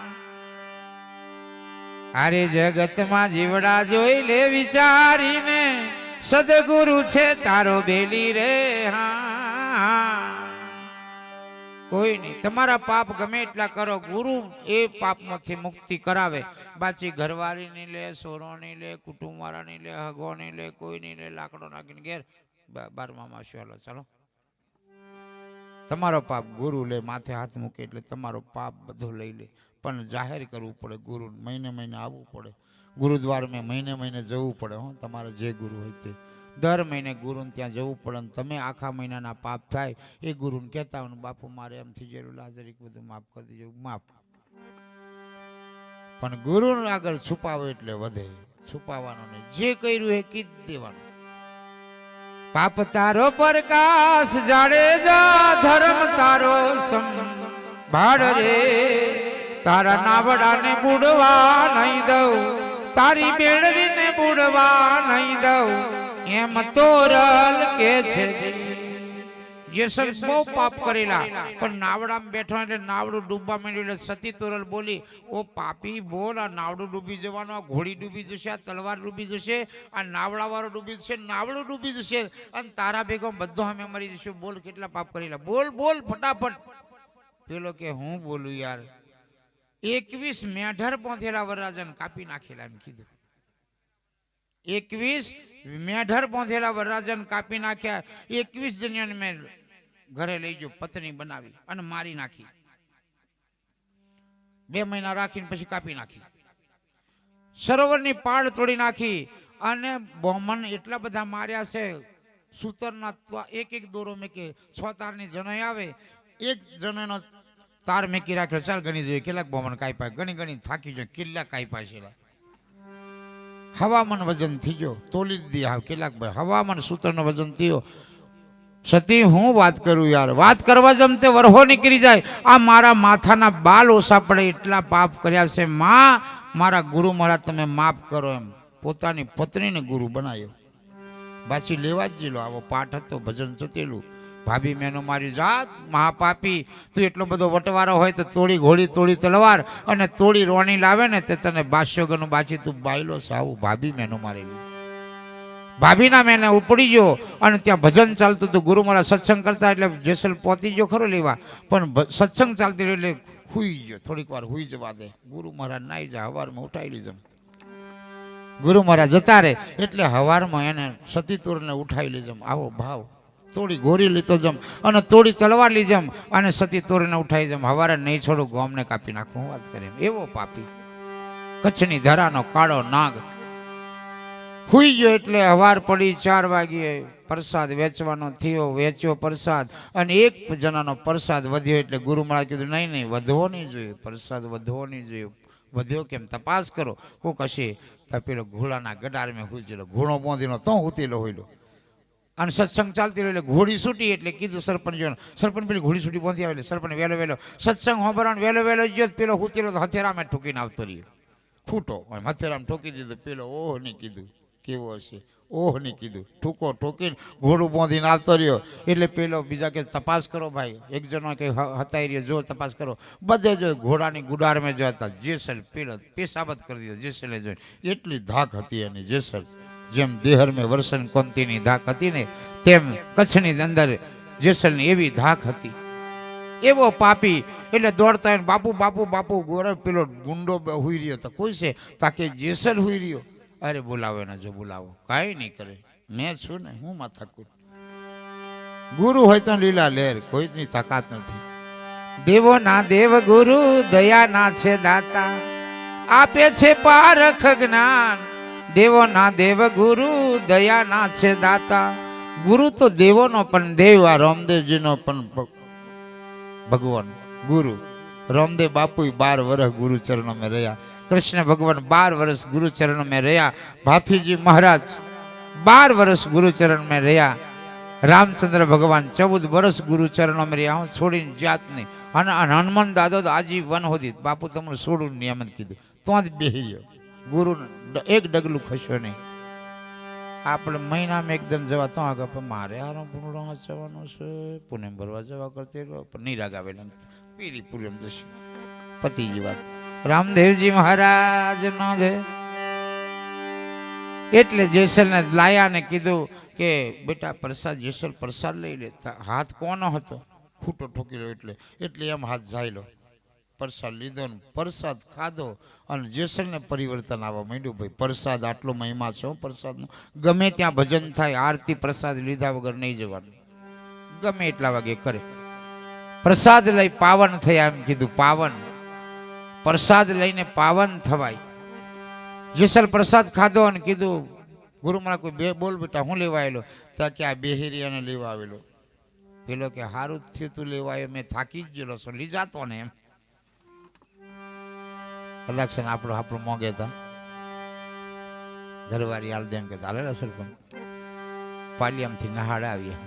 અરે જગતમાં જીવડા જોઈ લે વિચારીને, સદગુરુ છે તારો વેલી રે. હા કોઈ નહીં. તમારા પાપ ગમે એટલા કરો, ગુરુ એ પાપમાંથી મુક્તિ કરાવે. બાકી ઘરવાળી નહીં લે, સોરો નહીં લે, કુટુંબવાળા નહીં લે, હગો નહીં લે, કોઈ નહીં લે. લાકડો નાખીને ઘેર 12મા માસી હાલો ચાલો. તમારો પાપ ગુરુ લે, માથે હાથ મૂકે એટલે તમારો પાપ બધો લઈ લે. પણ જાહેર કરવું પડે ગુરુ, મહિને મહિને આવવું પડે ગુરુદ્વારમાં, મહિને જવું પડે. તમારે જે ગુરુ હોય તે દર મહિને ગુરુને ત્યાં જવું પડે. ને તમે આખા મહિનાના પાપ થાય એ ગુરુને કહેતા હોય, બાપુ મારે એમ થઈ ગયેલું, હાજરીક બધું માફ કરી દેજો, માફ. પણ ગુરુ આગળ છુપાવે એટલે વધે, છુપાવવાનું નહીં, જે કર્યું એ કીધી દેવાનું. પાપ તારો પ્રકાશ જાડેજા, ધર્મ તારો સંભાળ રે, તારા નાવડાને બુડવા નહીં દઉં, તારી બેડરીને બુડવા નહીં દઉં, એમ તોરલ કે છે. જેસલ બહુ પાપ કરેલા, પણ નાવડામાં બેઠો એટલે નાવડું ડૂબવા માંડ્યું એટલે સતી તોરલ બોલી, ઓ પાપી બોલ, આ નાવડું ડૂબી જવાનું, આ ઘોડી ડૂબી જશે, આ તલવાર ડૂબી જશે, આ નાવડા વાળો ડૂબી જશે, નાવડું ડૂબી જશે, અને તારા ભેગો બધો અમે મરી જશું. બોલ કેટલા પાપ કરેલા, બોલ બોલ ફટાફટ. પેલો કે હું બોલું યાર, 21 મેઢર પોંધેલા વરરાજન કાપી નાખેલા, એમ કીધું. 21 મેઢર પોંધેલા વરરાજન કાપી નાખ્યા. 21 જણને મેં ઘરે લઈ ગયો, પત્ની બનાવી અને મારી નાખી. 2 મહિના રાખીને પછી કાપી નાખી. સરોવરની પાળ તોડી નાખી. અને બ્રાહ્મણ એટલા બધા માર્યા છે, સૂતરના એક દોરો મેકી, 6 તારની જનોઈ આવે, એક જણોનો તાર મેકી રાખ્યો. ચાલ ગણી જોઈએ કેટલાક બ્રાહ્મણ કાપ્યા, ગણી થાકી જાય, કેટલા કાપ્યા છે. હવામાન વજન થઈ ગયો, તોલી દીધી. કેટલાક હવામાન સૂત્રનો વજન થયો. સતી હું વાત કરું યાર, વાત કરવા જમતે વરહો નીકળી જાય. આ મારા માથાના બાલ ઓછા પડે એટલા પાપ કર્યા છે. માં, મારા ગુરુ મહારાજ તમે માફ કરો. એમ પોતાની પત્નીને ગુરુ બનાવ્યો. પાછી લેવા જ જેલો આવો પાઠ હતો, ભજન ચતેલું. ભાભી મેનો મારી જાત મહાપાપી, તું એટલો બધો વટવારો હોય તો તોડી ઘોડી, તોડી તલવાર અને તોડી રોણી લાવે ને તે તને બાદશાહનું બાચી, તું બાયલો સાવું. ભાભી મેનો મારેલું, ભાભીના મેને ઉપડી ગયો. અને ત્યાં ભજન ચાલતું હતું, ગુરુ મારા સત્સંગ કરતા એટલે જેસલ પહોંચી ગયો ખરો લેવા, પણ સત્સંગ ચાલતી રહ્યો એટલે હુઈ ગયો. થોડીક વાર હુઈ જવા દે, ગુરુ મહારાજ નાઈ જા, હવારમાં ઉઠાવી લીધો. ગુરુ મહારાજ જતા રહે એટલે હવારમાં એને સતી તોરને ઉઠાવી લીધો. આવો ભાવ, તોડી ગોરી લીધો જમ અને તોડી તલવાર લીધમ અને સતી તોરીને ઉઠાવી જમ. હવારે નહીં છોડું, ગોમને કાપી નાખું. વાત કરે એવો પાપી, કચ્છની ધરાનો કાળો નાગ. હુઈ ગયો એટલે હવાર પડી, 4 વાગ્યે પ્રસાદ વેચવાનો થયો, વેચ્યો પ્રસાદ. અને એક જણાનો પ્રસાદ વધ્યો એટલે ગુરુ મહારાજ કીધું નહીં વધવો નહીં જોઈએ, પ્રસાદ વધવો નહીં જોઈએ. વધ્યો કેમ તપાસ કરો. કોક હશે તો પેલો ઘોડાના ગડાર મેં હુજેલો, ઘોડો બાંધીનો તો ઉતેલો હોયલો. અને સત્સંગ ચાલતી રહ્યો એટલે ઘોડી છૂટી એટલે કીધું સરપંચ, સરપંચ પેલી ઘોડી છૂટી બાંધી આવે એટલે સરપંચ વહેલો સત્સંગ હોંભરાણ વહેલો ગયો. પેલો હુતેલો તો હથેરામે ઠોકીને આવતો રહ્યો, ખૂટો હથેરામ ઠોકી દીધું. પેલો ઓહ નહીં કીધું, કેવો હશે ઓહ નહીં કીધું, ઠૂકો ઠોકીને ઘોડું બાંધીને આવતો રહ્યો. એટલે પેલો બીજા કે તપાસ કરો ભાઈ, એક જણો કે હતાઈ રહ્યો, જો તપાસ કરો. બધે જો ઘોડાની ગુડાર મેં જોતા જેસલ પેલો પેશાબત કરી દીધો. જેસલે જોઈને એટલી ધાક હતી એની. જેસલ જેમ દેહર મેં વર્ષન કોંતીની ધાક હતી ને, તેમ કચ્છની અંદર જેસલની એવી ધાક હતી. એવો પાપી એટલે દોડતા હોય, બાપુ બાપુ બાપુ. ગોરવ પેલો ગુંડો હુઈ રહ્યો તો કોઈ છે તાકે જેસલ હુઈ રહ્યો. અરે બોલાવો ને, જો બોલાવો, કાંઈ નહીં કરે, મેં છું ને, હું માથાકૂટ. ગુરુ હોય તો લીલા લહેર, કોઈની તાકાત નથી. દેવો ના દેવ ગુરુ, દયા ના છે દાતા, આપે છે પારખ જ્ઞાન. દેવો ના દેવ ગુરુ, દયા ના છે દાતા. ગુરુ તો દેવોનો પણ દેવ. આ રામદેવજીનો પણ ભગવાન ગુરુ. રામદેવ બાપુ 12 વર્ષ ગુરુ ચરણો में રહ્યા. कृष्ण भगवान 12 वर्ष गुरु चरण में रहा. भाथीजी महाराज 12 वर्ष गुरु चरण में रहा. रामचंद्र भगवान 14 वर्ष गुरु चरणों में रहा. हूँ छोड़ी जात नहीं. हनुमान दादो तो आजीवन होती. बापू तमने छोड़ू नियमन कीधु तो बेहरियो. गुरु एक डगलू खस्यो नहीं. આપણે મહિનામાં એક દિન જવા તો આગળ પણ મારે હારો પૂર્ણ જવાનું છે, પુણે ભરવા જવા કરતે પણ નહીં રાગાવેલા પેલી પૂરમ જશે પતિજી વાત. રામદેવજી મહારાજ નો છે એટલે જેસલને લાયા ને કીધું કે બેટા પ્રસાદ, જેસલ પ્રસાદ લઈ લે. હાથ કોનો હતો? ખૂટો ઠોકી લો એટલે એમ હાથ જાયલો. પ્રસાદ લીધો ને પ્રસાદ ખાધો અને જેસલને પરિવર્તન આવવા માંડ્યું. ભાઈ પ્રસાદ આટલો મહિમા છે પ્રસાદનો. ગમે ત્યાં ભજન થાય, આરતી પ્રસાદ લીધા વગર નહીં જવાનું, ગમે એટલા વાગે કરે. પ્રસાદ લઈ પાવન થયા એમ કીધું. પાવન પ્રસાદ લઈને પાવન થવાય. જેસલ પ્રસાદ ખાધો અને કીધું ગુરુ મારા કોઈ બે બોલ બેટા હું લેવા આવેલો? તો કે આ બેહેરિયાને લેવા આવેલો. પેલો કે હારું થયું તું લેવા આવ્યો, મેં થાકી જ ગયેલો છો, લઈ જાતો ને એમ. કદાચ છે ને આપણું મોંઘે હતા ઘરવાળી હાલ દેમ કે હાલે અસર પણ પાલિયામથી નહાડા આવીએ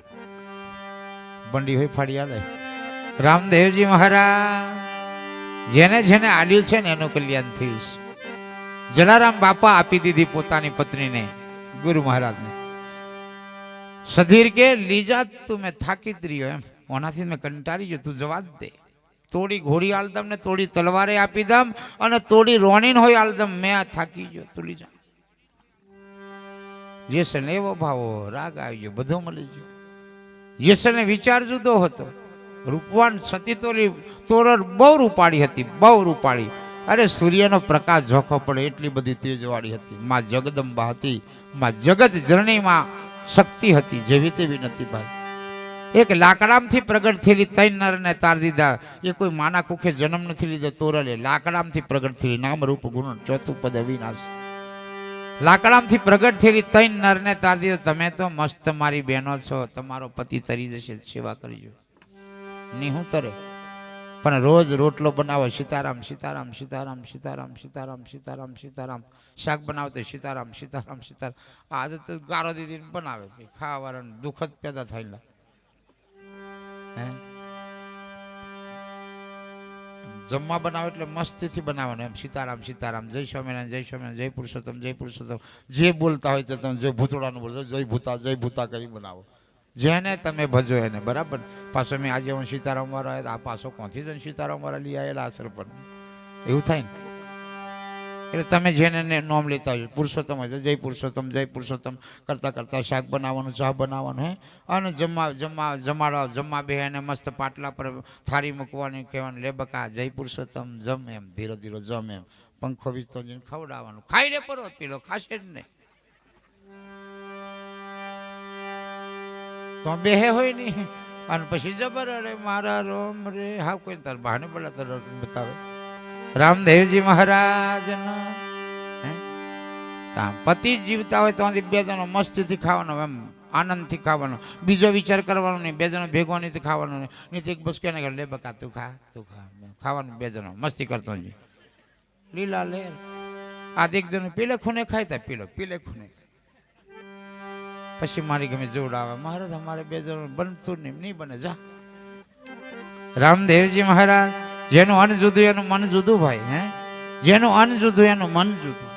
બંડી હોય ફાડી હાલે. રામદેવજી મહારાજ જેને જેને આલ્યું છે ને એનું કલ્યાણ થયું. જલારામ બાપા આપી દીધી પોતાની પત્નીને ગુરુ મહારાજને. સધીર કે લીજા તું મેં થાકી જ રહ્યો એમ, ઓનાથી મેં કંટાળી ગયો, તું જવા જ દે. તોડી ઘોડી આલદમ ને તોડી તલવારે આપી દમ અને તોડી રોણીન હોય આલદમ, મેં આ થાકી ગયો, તું લીજા. જેસલ એવો ભાવો રાગ આવી ગયો, બધો મળી ગયો. જેસલ ને વિચાર જુદો હતો. રૂપવાન સતી તોરર બહુ રૂપાળી હતી, બહુ રૂપાળી. અરે સૂર્યનો પ્રકાશ ઝોખો પડે એટલી બધી તેજવાળી હતી. માં જગદંબા હતી, માં જગત જરણીમાં શક્તિ હતી, જેવી તેવી નથી ભાઈ. એક લાકડામથી પ્રગટ થયેલી ત્રણ નરને તાર દીધા. એ કોઈ માના કુખે જન્મ નથી લીધો. તોરલે લાકડામથી પ્રગટ થયેલી, નામ રૂપ ગુણ ચોથું પદ અવિનાશ. લાકડામથી પ્રગટ થયેલી ત્રણ નરને તાર દીધો. તમે તો મસ્ત મારી બહેનો છો, તમારો પતિ તરી જશે, સેવા કરજો. ની હું તરે પણ રોજ રોટલો બનાવો સીતારામ સીતારામ સીતારામ સીતારામ સીતારામ સીતારામ સીતારામ. શાક બનાવો તો સીતારામ સીતારામ સીતારામ. આજે તો ગારો દીદીને બનાવે, ખાવાવાળાને દુઃખ જ પેદા થાય. જમવા બનાવો એટલે મસ્તીથી બનાવવાનું એમ, સીતારામ સીતારામ, જય સ્વામિનારાયણ જય સ્વામિનારાયણ, જય પુરુષોત્તમ જય પુરુષોત્તમ. જે બોલતા હોય તો તમે જય ભૂતોડાનું બોલજો, જય ભૂતા કરી બનાવો. જેને તમે ભજો એને બરાબર. પાછો મેં આજે હું સીતારામ વાળા આવ્યા, આ પાછો કોથી જઈને સીતારામ વાળા લઈ આવેલા અસર પર એવું થાય ને. એટલે તમે જેને નોમ લેતા હોય, પુરુષોત્તમ હોય તો જય પુરુષોત્તમ કરતા કરતા શાક બનાવવાનું, ચા બનાવવાનું હે, અને જમવા બે એને મસ્ત પાટલા પર થાળી મૂકવાની, કહેવાનું લે બકા જય પુરુષોત્તમ જમ એમ, ધીરે ધીરે જમ એમ, પંખો વીજતો જઈને ખવડાવવાનું. ખાઈ લે પરો પેલો ખાશે જ નહીં તો બેહે હોય નહીં. અને પછી જબર અરે મારા રોમ રે હા કોઈ તાર બહાને બોલા તાર બતાવે. રામદેવજી મહારાજ પતિ જીવતા હોય તો બે જણો મસ્તીથી ખાવાનો, એમ આનંદથી ખાવાનો, બીજો વિચાર કરવાનો નહીં. બે જણો ભેગો નથી ખાવાનો નહીં. એક બસ કે લે બકા તું ખા ખાવાનું. બે જણો મસ્તી કરતો જ લીલા લેર. આ એક જણ પીલે ખૂને ખાય તા પીલે ખૂને. પછી મારી ગમે જોડાવે મહારાજ અમારે બે જણ બનતું નહીં બને જા. રામદેવજી મહારાજ જેનું અન્ન જુદું એનું મન જુદું ભાઈ. જેનું અન્ન જુદું એનું મન જુદું.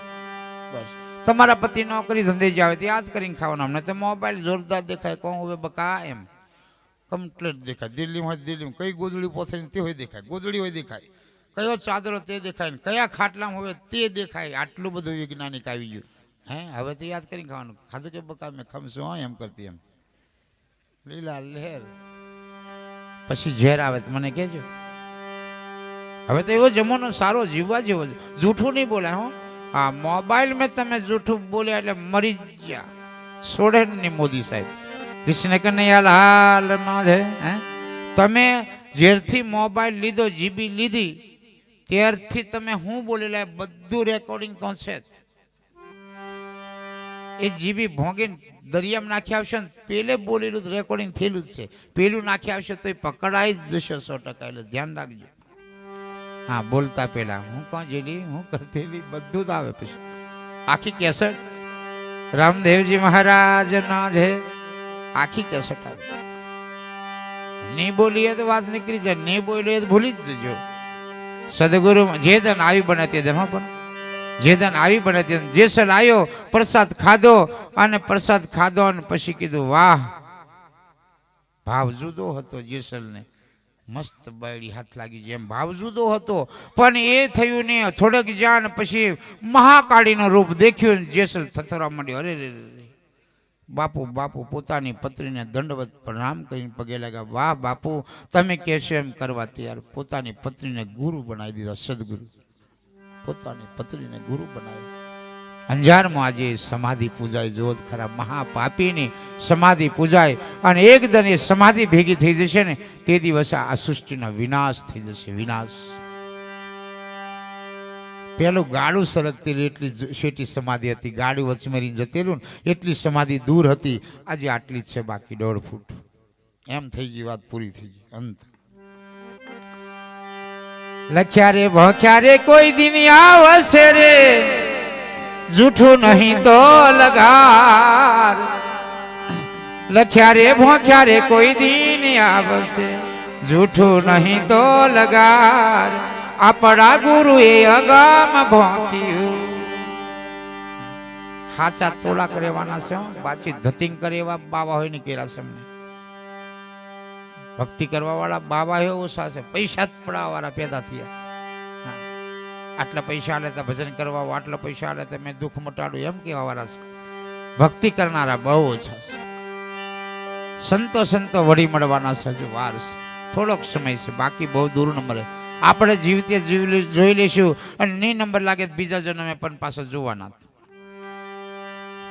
બસ તમારા પતિ નોકરી ધંધે જ આવે તો યાદ કરીને ખાવાનું. અમને તો મોબાઈલ જોરદાર દેખાય, કોણ હવે બકા એમ કમ્પ્લેટ દેખાય. દિલ્હીમાં કઈ ગોદડી પોથરીને તે હોય દેખાય, ગોદડી હોય દેખાય, કયો ચાદરો તે દેખાય, ને કયા ખાટલામાં હોય તે દેખાય. આટલું બધું વૈજ્ઞાનિક આવી ગયું. હવે તો યાદ કરીને ખાવાનું. ખાધું કે બકા મેં ખમશું હા એમ કરતી એમ લીલા લહેર. પછી ઝેર આવે તો મને કહેજો. હવે તો એવો જમાનો સારો જીવવા જેવો, જૂઠું નહીં બોલાય. હો હા મોબાઈલ મેં તમે જૂઠું બોલ્યા એટલે મરી ગયા. છોડે નહીં મોદી સાહેબ, કૃષ્ણ કનૈયા લાલ નો છે. તમે જ્યારથી મોબાઈલ લીધો, જીબી લીધી ત્યારથી તમે હું બોલેલા બધું રેકોર્ડિંગ તો છે જ. એ જીબી ભોંગીને દરિયામાં નાખી આવશે ને પેલે બોલેલું રેકોર્ડિંગ થયેલું જ છે. પેલું નાખી આવશે તો એ પકડાઈ જ જશે 100%. એટલે ધ્યાન રાખજો. હા બોલતા પેલા હું કોણ જેલી હું કરતેલી બધું જ આવે. પછી આખી કેસેટ રામદેવજી મહારાજ ના છે, આખી કેસેટ આવે. નહીં બોલીએ તો વાત નીકળી જાય, નહીં બોલીએ તો ભૂલી જ જજો. સદગુરુ જે દન આવી બને તે દન પણ જે દન આવી બને તે જેસલ આવ્યો, પ્રસાદ ખાધો અને પ્રસાદ ખાધો અને પછી કીધું વાહ. ભાવ જુદો હતો જેસલ ને, મસ્ત બાયડી હાથ લાગી જાય એમ ભાવ જુદો હતો. પણ એ થયું ને થોડેક જાણ પછી મહાકાળીનું રૂપ દેખ્યું. જેસલ થથરવા માંડ્યો. અરે રે બાપુ પોતાની પત્નીને દંડવત પ્રણામ કરીને પગે લાગ્યા. વાહ બાપુ તમે કહેશો એમ કરવા તૈયાર. પોતાની પત્નીને ગુરુ બનાવી દીધા. સદગુરુ પોતાની પત્નીને ગુરુ બનાવી. અંજારમાં આજે સમાધિ પૂજાય. જોત ખરા, મહાપાપીની સમાધિ પૂજાય અને એકદમ એ સમાધિ ભેગી થઈ જશે ને તે દિવસે આ સૃષ્ટિનો વિનાશ થઈ જશે. વિનાશ. પેલું ગાડું સરકતી એટલી શેટી સમાધિ હતી. ગાડું વચમેરી જતેલું ને એટલી સમાધિ દૂર હતી. આજે આટલી જ છે, બાકી 1.5 ફૂટ. એમ થઈ ગઈ વાત, પૂરી થઈ ગઈ. અંત. લખ્યા રે ભખ્યા રે કોઈ દિન આવશે રે, જૂઠું નહીં તો લગાર. લખ્યા રે ભોખ્યા રે કોઈ દિન આવશે, જૂઠું નહીં તો લગાર. આપણા ગુરુએ અગામ ભોખ્યું. હાચા તોલા કરેવાના છે, બાકી ધતિંગ કરે એવા બાવા હોય ને કેરા છે. અમને ભક્તિ કરવા વાળા બાબા હોય ઓછા છે, પૈસા જ પડાવવા વાળા પેદા થયા. આટલા પૈસા આલે તો ભજન કરવા, આટલા પૈસા આલે તો મેં દુઃખ મટાડું એમ કેવા વાળા છે. ભક્તિ કરનારા બહુ ઓછા છે. સંતો વળી મળવાના છે, હજુ વાર છે, થોડોક સમય છે, બાકી બહુ દૂર ન મળે. આપણે જીવતે જોઈ લઈશું અને નહીં નંબર લાગે બીજા જન્મે પણ પાછા જોવાના,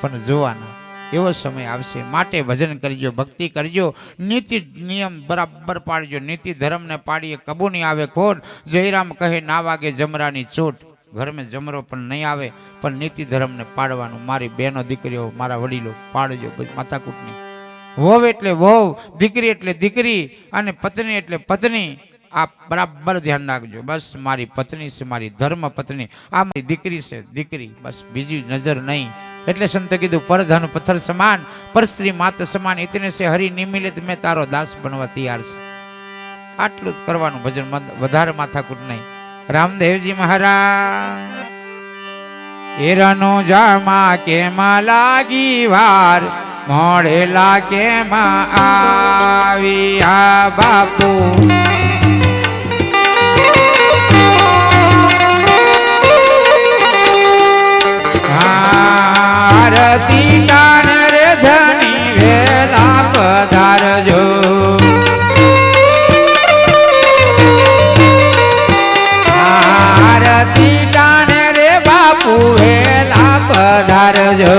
પણ જોવાના. એવો સમય આવશે. માટે ભજન કરજો, ભક્તિ કરજો, નીતિ નિયમ બરાબર પાડજો. નીતિ ધર્મને પાડીએ કબૂ નહીં આવે ખોટ. જયરામ કહે ના વાગે જમરાની ચોટ. ઘરમાં જમરો પણ નહીં આવે, પણ નીતિ ધર્મને પાડવાનું. મારી બહેનો દીકરીઓ, મારા વડીલો પાડજો. માતાકૂટની વહુ એટલે વહુ, દીકરી એટલે દીકરી અને પત્ની એટલે પત્ની. આ બરાબર ધ્યાન રાખજો. બસ મારી પત્ની છે, મારી ધર્મ પત્ની, આ મારી દીકરી છે, દીકરી, બસ બીજી નજર નહીં. એટલે સંત કીધું પરધન પથ્થર સમાન, પર સ્ત્રી માત સમાન. ઇતને સે હરી નિમિલે મેં તારો દાસ બનવા તૈયાર છે. આટલું જ કરવાનું ભજન, વધારે માથાકૂટ નહીં. રામદેવજી મહારાજ એરનો જામા કેમાં લાગી વાર, મોડેલા કેમાં આવી. આ બાપુ આરતી ટાણ રે ધની વેલા પધારજો. આરતી ટાણ રે બાપુ વેલા પધારજો.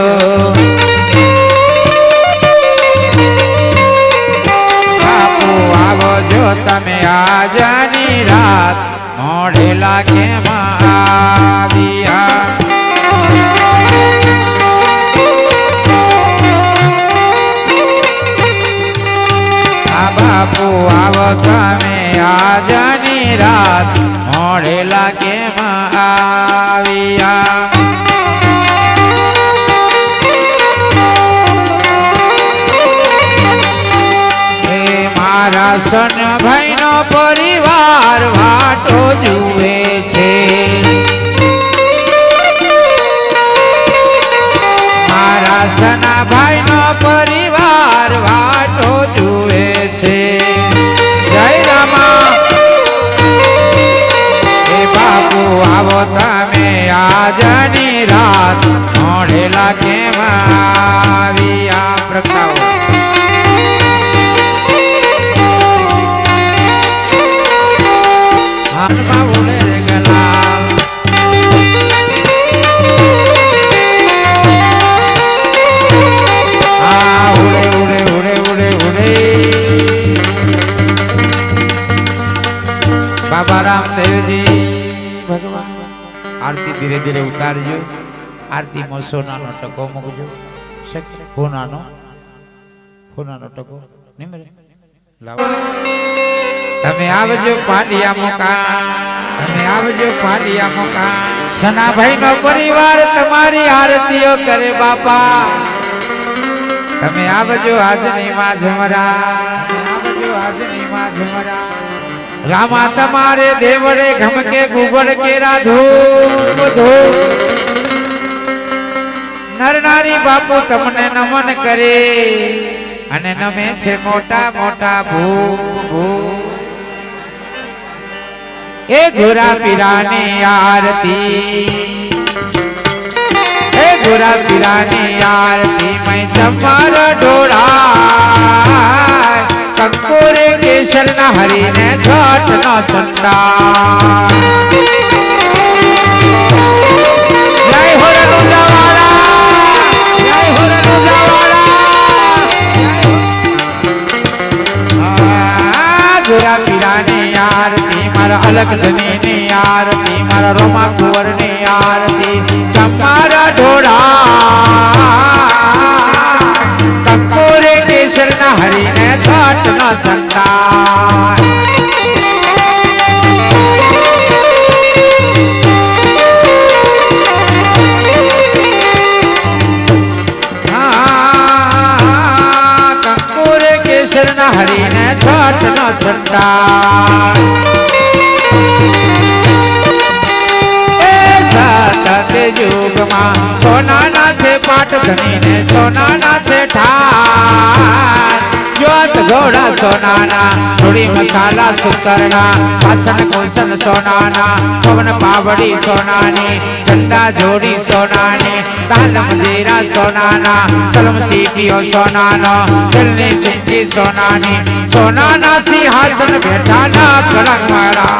બાપુ આવજો તમે આજની રાત, મોડેલા કેમાં આવ્યા. બાપુ આવો તમે આજની રાત, મોડેલા કેમાં આવ્યા. એ મારા સન ભાઈનો પરિવાર વાટો જુએ છે. મારા સના ભાઈનો પરિવાર વાટો જુએ છે. જય રામા. એ બાપુ આવો તમે આજની રાત, મોડેલા કેમાં આવ્યા. પ્રગટાવો. હાથમાં ઉડે રે ગલાલ. આ ઉડે ઉડે ઉડે ઉડે ઉડે. બાબા રામદેવજી ભગવાન. આરતી ધીરે ધીરે ઉતારજો. આરતી માં સોનાનો ટકો મૂકજો. સોનાનો ટકો નિમરે લાવો. તમે આવજો પાલિયા મોકા, તમે આવજો પાલિયા મોકા. સનાભાઈ નો પરિવાર તમારી આરતીઓ કરે બાપા. તમે આવજો આજની માં ઝુમરા, આવજો આજની માં ઝુમરા. રામા તમારે દેવડે ઘમકે ગુગળ કેરા ધૂપ ધૂપ. નર નારી બાપુ તમને નમન કરે અને નમે છે મોટા મોટા ભૂ. એ ગોરા પીરાની આરતી, એ ગોરા પીરાની આરતી મેં તમાર ઢોળાય. કંકોરે કેસર ના હરીને છઠ નો ચંદા. જય હો રણુજાવા अलग धनी आरती मारा रोमा कुंवर ने आरती चमारा ढोड़ा कंकोरे केसर ना हरी ने छाट न चंदा कंकोरे केसर ना हरी ने छाट न चंदा युग में सोना ना थे पाट धनी ने सोना ना थे ठार जोत घोड़ा सोना ना थोड़ी मसाला सुतरना वासन कुंसन सोना ना पवन पावड़ी सोना ने झंडा जोड़ी सोना ने ताल मंदिरा सोना ना चलम सीपियो सोना नो दिल्ली सिंधी सोना ने सोना ना सिंहासन बैठा ना पलंग मारा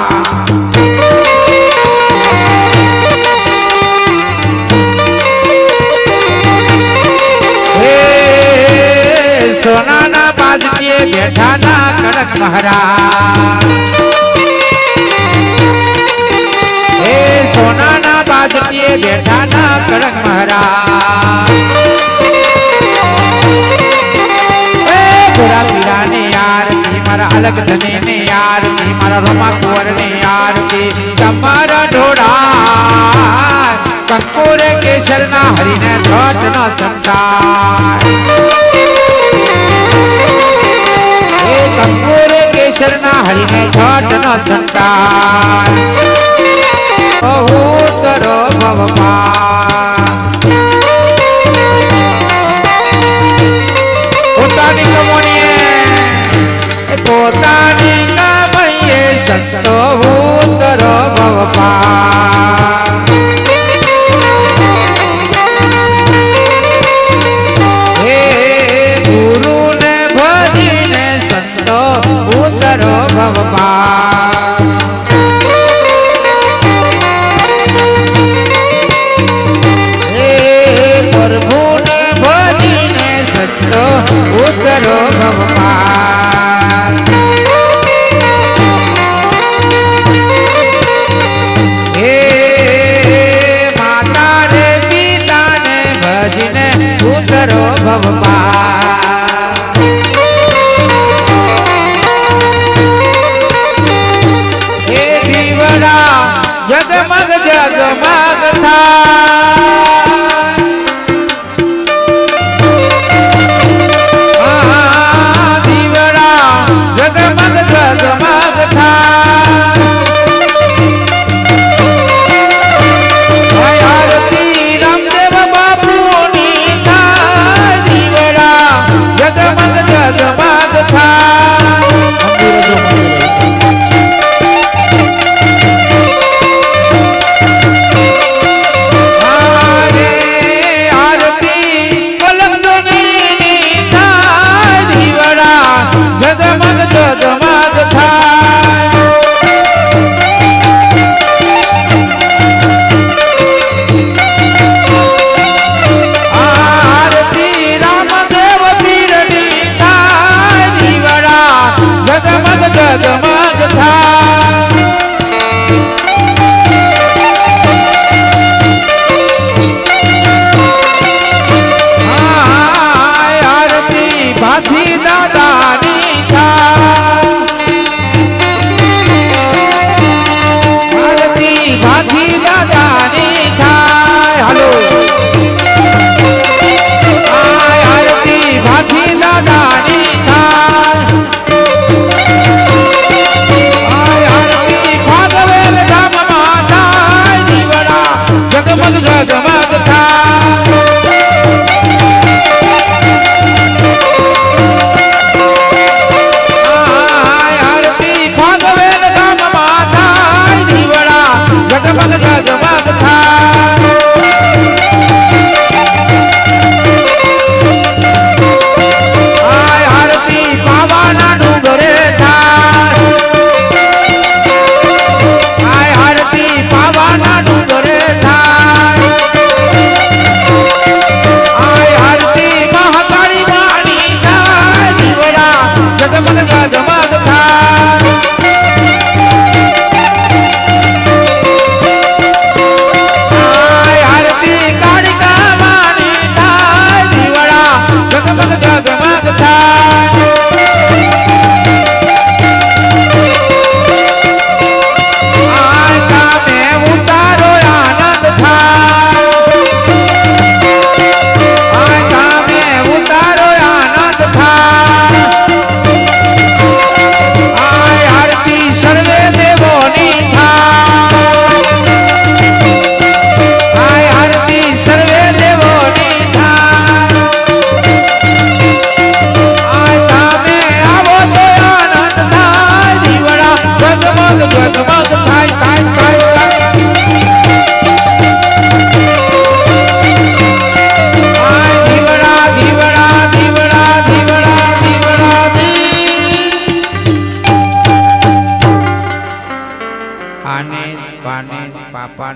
सोना ना बाज के बैठा ना कड़क महाराज हे सोना ना बाज के बैठा ना कड़क महाराज हे बुरा पीरा ने आरती मारा अलग धनी ने आरती मारा रोमा कुंवर ने आरती चमारा ढोड़ा कंकोरे केसर ना हरी ने छाट न चंदा कंकोरे केसर ना हरी ने छाट न चंदा करो भगवान पोतानी कमोनिए पोतानी कमाईए संतो करो भगवान हे गुरु ने भजी ने संतो उतरो भगवान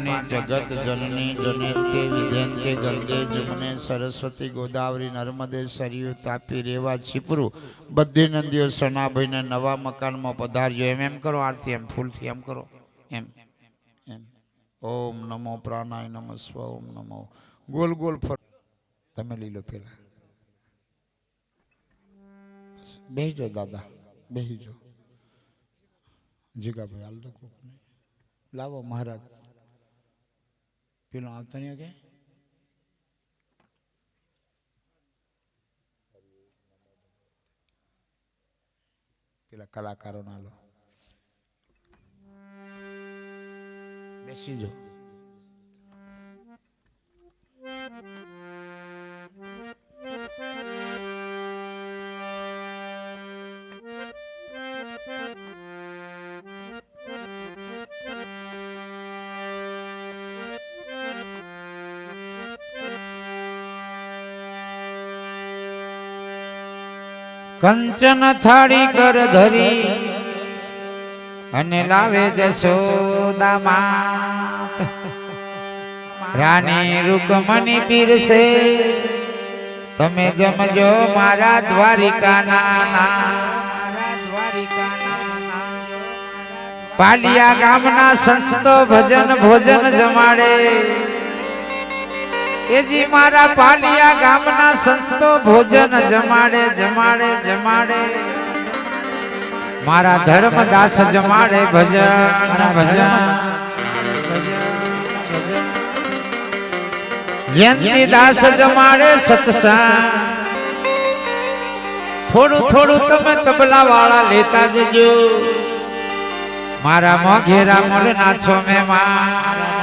ભવાની જગત જનની જનેતે વિધેન્તે ગંગે જમને સરસ્વતી ગોદાવરી નર્મદે સરયુ તાપી રેવા છીપરું બધી નદીઓ સનાભાઈને નવા મકાનમાં પધારજો. એમ કરો આરતી, એમ ફૂલથી એમ કરો, એમ એમ. ઓમ નમો પ્રાણાય નમઃ સ્વ ઓમ નમો. ગોલ ગોલ ફર. તમે લીલો પેલા બેહીજો દાદા, બેહીજો. જીગાભાઈ હાલ તો લાવો મહારાજ. પેલો આવતા નહીં કે પેલા કલાકારો ના લો, બેસીજો. કંચન થાળી કર ધરી અને લાવે જશોદા માત, રાણી રૂકમણી પીરસે તમે જમજો મારા દ્વારિકાના. પાલિયા ગામના સંતો ભજન ભોજન જમાડે. એજી મારા પાલિયા ગામના સંતો ભોજન જમાડે જમાડે જમાડે. મારા ધર્મદાસ જમાડે ભજન ભજન. જયંતી દાસ જમાડે સત્સંગ. થોડું થોડું તમે તબલા વાળા લેતા જજો. મારા મોઘેરા મોલ નાચો મહેમાન,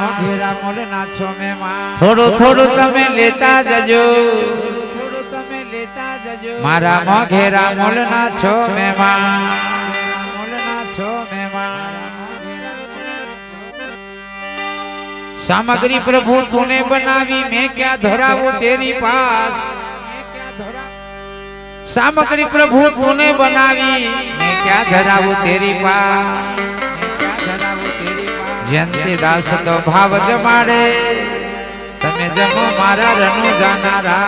મોઘેરા મોલ નાચો મહેમાન. થોડું થોડું તમે લેતા જજો, થોડું તમે લેતા જજો. મારા મોઘેરા મોલ નાચો મહેમાન, મોલ નાચો મહેમાન. सामग्री प्रभु तूने बनावी मैं क्या धराऊं तेरी पास. सामग्री प्रभु तूने बनावी मैं क्या धराऊं तेरी पास. जयंती दास तो भाव जमाड़े तमे जमो मारा रनु जानारा.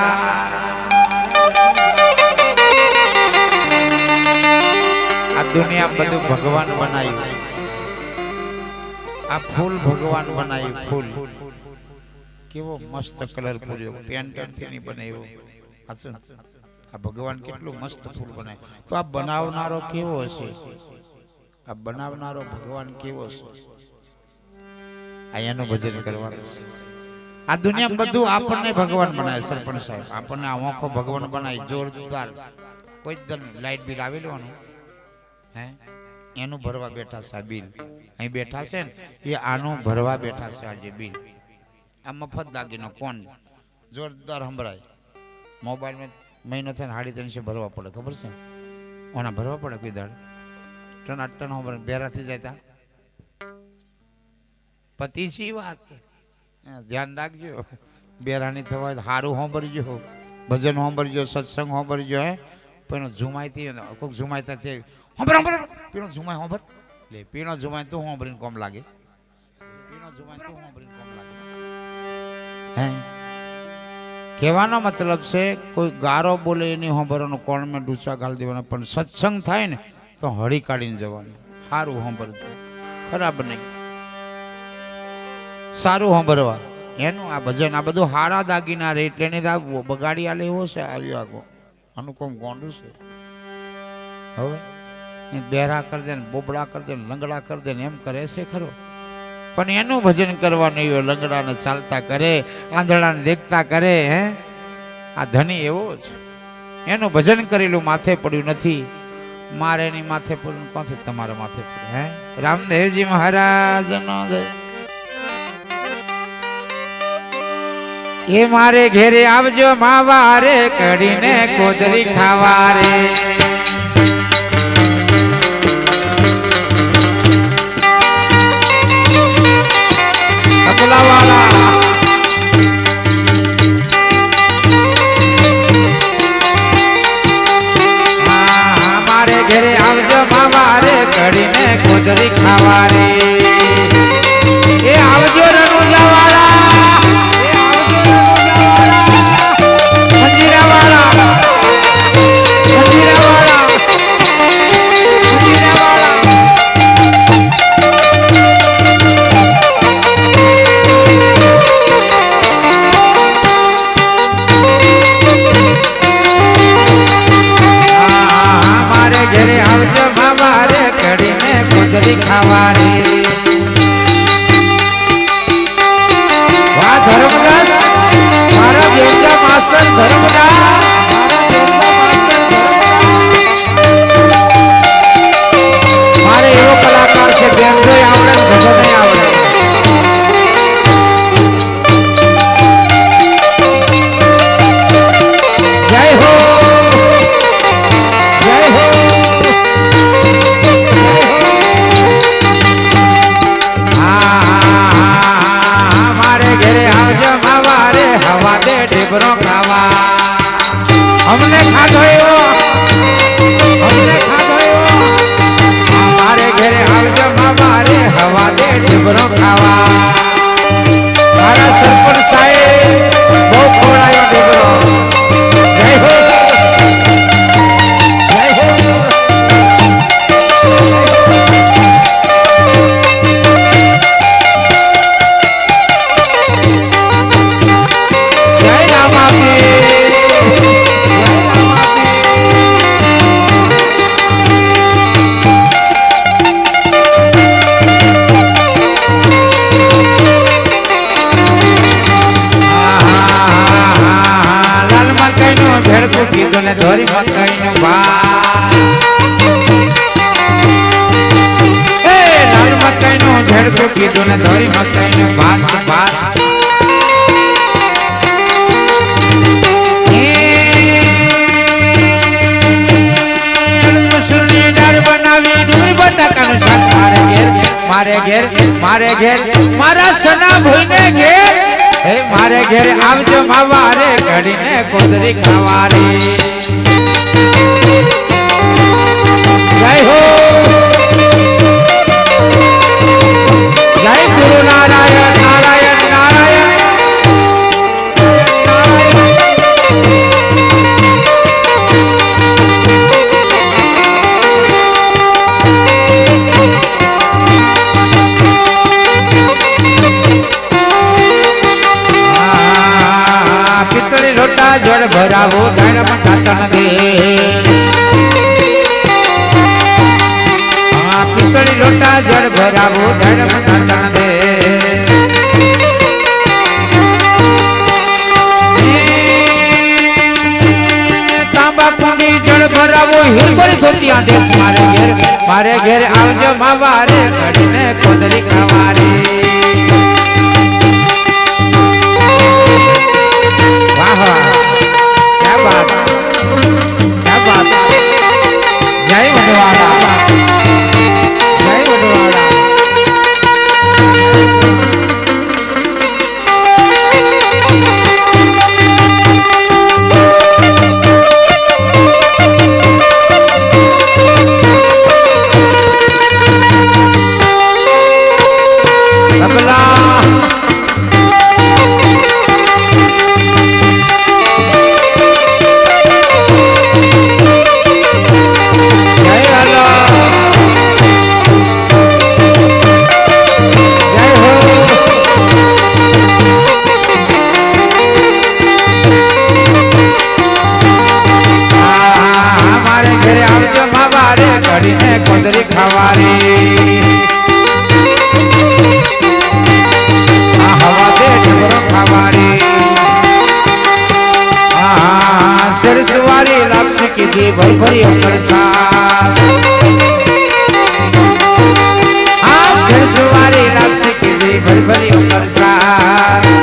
आ दुनिया બધું ભગવાન બનાવ્યું. આ ફૂલ ભગવાન બનાવ્યું. ફૂલ કેવો મસ્ત કલર પૂર્યો, પેન્ટર થી નહીં બનાવ્યો. આ ભગવાન કેટલું મસ્ત ફૂલ બનાવ્યું. તો આ બનાવનારો કેવો હશે? આ બનાવનારો ભગવાન કેવો છે? આયાનું ભજન કરવાનું છે. આ દુનિયા બધું આપણને ભગવાન બનાવે. સરપંચ સાહેબ આપણને આ આંખો ભગવાન બનાવી જોરદાર. કોઈ દર લાઈટ બિલ આવી લેવાનું હે, એનું ભરવા બેઠા છે. બિલ અહીં બેઠા છે ને એ આનું ભરવા બેઠા છે. આજે બિલ આ મફત દાગીનો કોણ જોરદાર સંભળાય. મોબાઈલમાં મહિનો થઈને 350 ભરવા પડે, ખબર છે? ઓના ભરવા પડે કોઈ દાડ ટન 8 ટન બેરાથી જાય તા પતિ છે વાત. ધ્યાન રાખજો, બેરાની થવાય સારું સાંભળજો, ભજન સાંભળજો, સત્સંગ સાંભળજો. હે પણ ઝુમાઈથી કોઈક ઝુમાઈતા સાંભળ પીણો ઝુમાય સાંભળ લે. પીણો ઝુમાય તું સાંભળીને કોમ લાગે. પીણો ઝુમાય તું સાંભળીને કોમ લાગે. હે કહેવાનો મતલબ છે કોઈ ગારો બોલે એની સાંભળવાનું, કોણ મેં ડૂચા ગાળી દેવાના. પણ સત્સંગ થાય ને તો હળી કાઢીને જવાનું. સારું સાંભળજો, ખરાબ નહીં, સારું સાંભળવા એનું. આ ભજન આ બધું હારા દાગીના રે એટલે એને બગાડી આલે એવો છે. આવ્યો આગો આનું કોમ ગોંડું છે. હવે બેરા કરી દે ને, બોબડા કરી દે ને, લંગડા કરી દે ને એમ કરે છે ખરો. પણ એનું ભજન કરવાનું એવું. લંગડાને ચાલતા કરે, આંધળાને દેખતા કરે. હે આ ધની એવો છે. એનું ભજન કરેલું માથે પડ્યું નથી. મારે એની માથે પડ્યું, કોથી તમારા માથે પડ્યું? હે રામદેવજી મહારાજ નો જય. એ મારે ઘેરે આવજો માવા રે, કડીને કોદરી ખાવા રે. મારે ઘેરે આવજો માવા રે, કડીને કોદરી ખાવા રે. એ આવજો રણુ ઢેબરો ખાવા અમને ખાધો એવો મારે ઘરે આવજો મારે હવા દે ઢેબરો ખાવા મારા સરપંચ સાહેબ બહુ ખોડાયો ઢેબરો જય હો ધોરી મકાઈ નો ભાત લાલ મકાઈ નો ઝડકું કીધું ને ધોરી મકાઈ નો ભાત ભાત મસૂરની દાળ બનાવી ડુંગળી બટાકાનું શાક મારે ઘેર મારા સના ભાઈને ઘેર મારે ઘેર આવજો માવા રે ઘડીને કોદરી ખાવારી જય હો જય ગુરુ નારાયણ નારાયણ નારાયણ જળ ભરાવો ધર્મ ખાતન દે પિત્તળી લોટા જળ ભરાવો ધર્મ ખાતન દે તાંબા કુંડી જળ ભરાવો હિરબરી ધોતિયા દે મારે ઘેર આવજો માવા રે ઘડીને કોદરી ખાવારી વાહ क्या बात जय वडवाड़ा जय वडवाड़ा तबला कोदरी खावारी हवा दे ढेबरो खावारी सरसवारी लापसी की दी भरभरी प्रसाद सरसवारी लापसी की दी भरभरी प्रसाद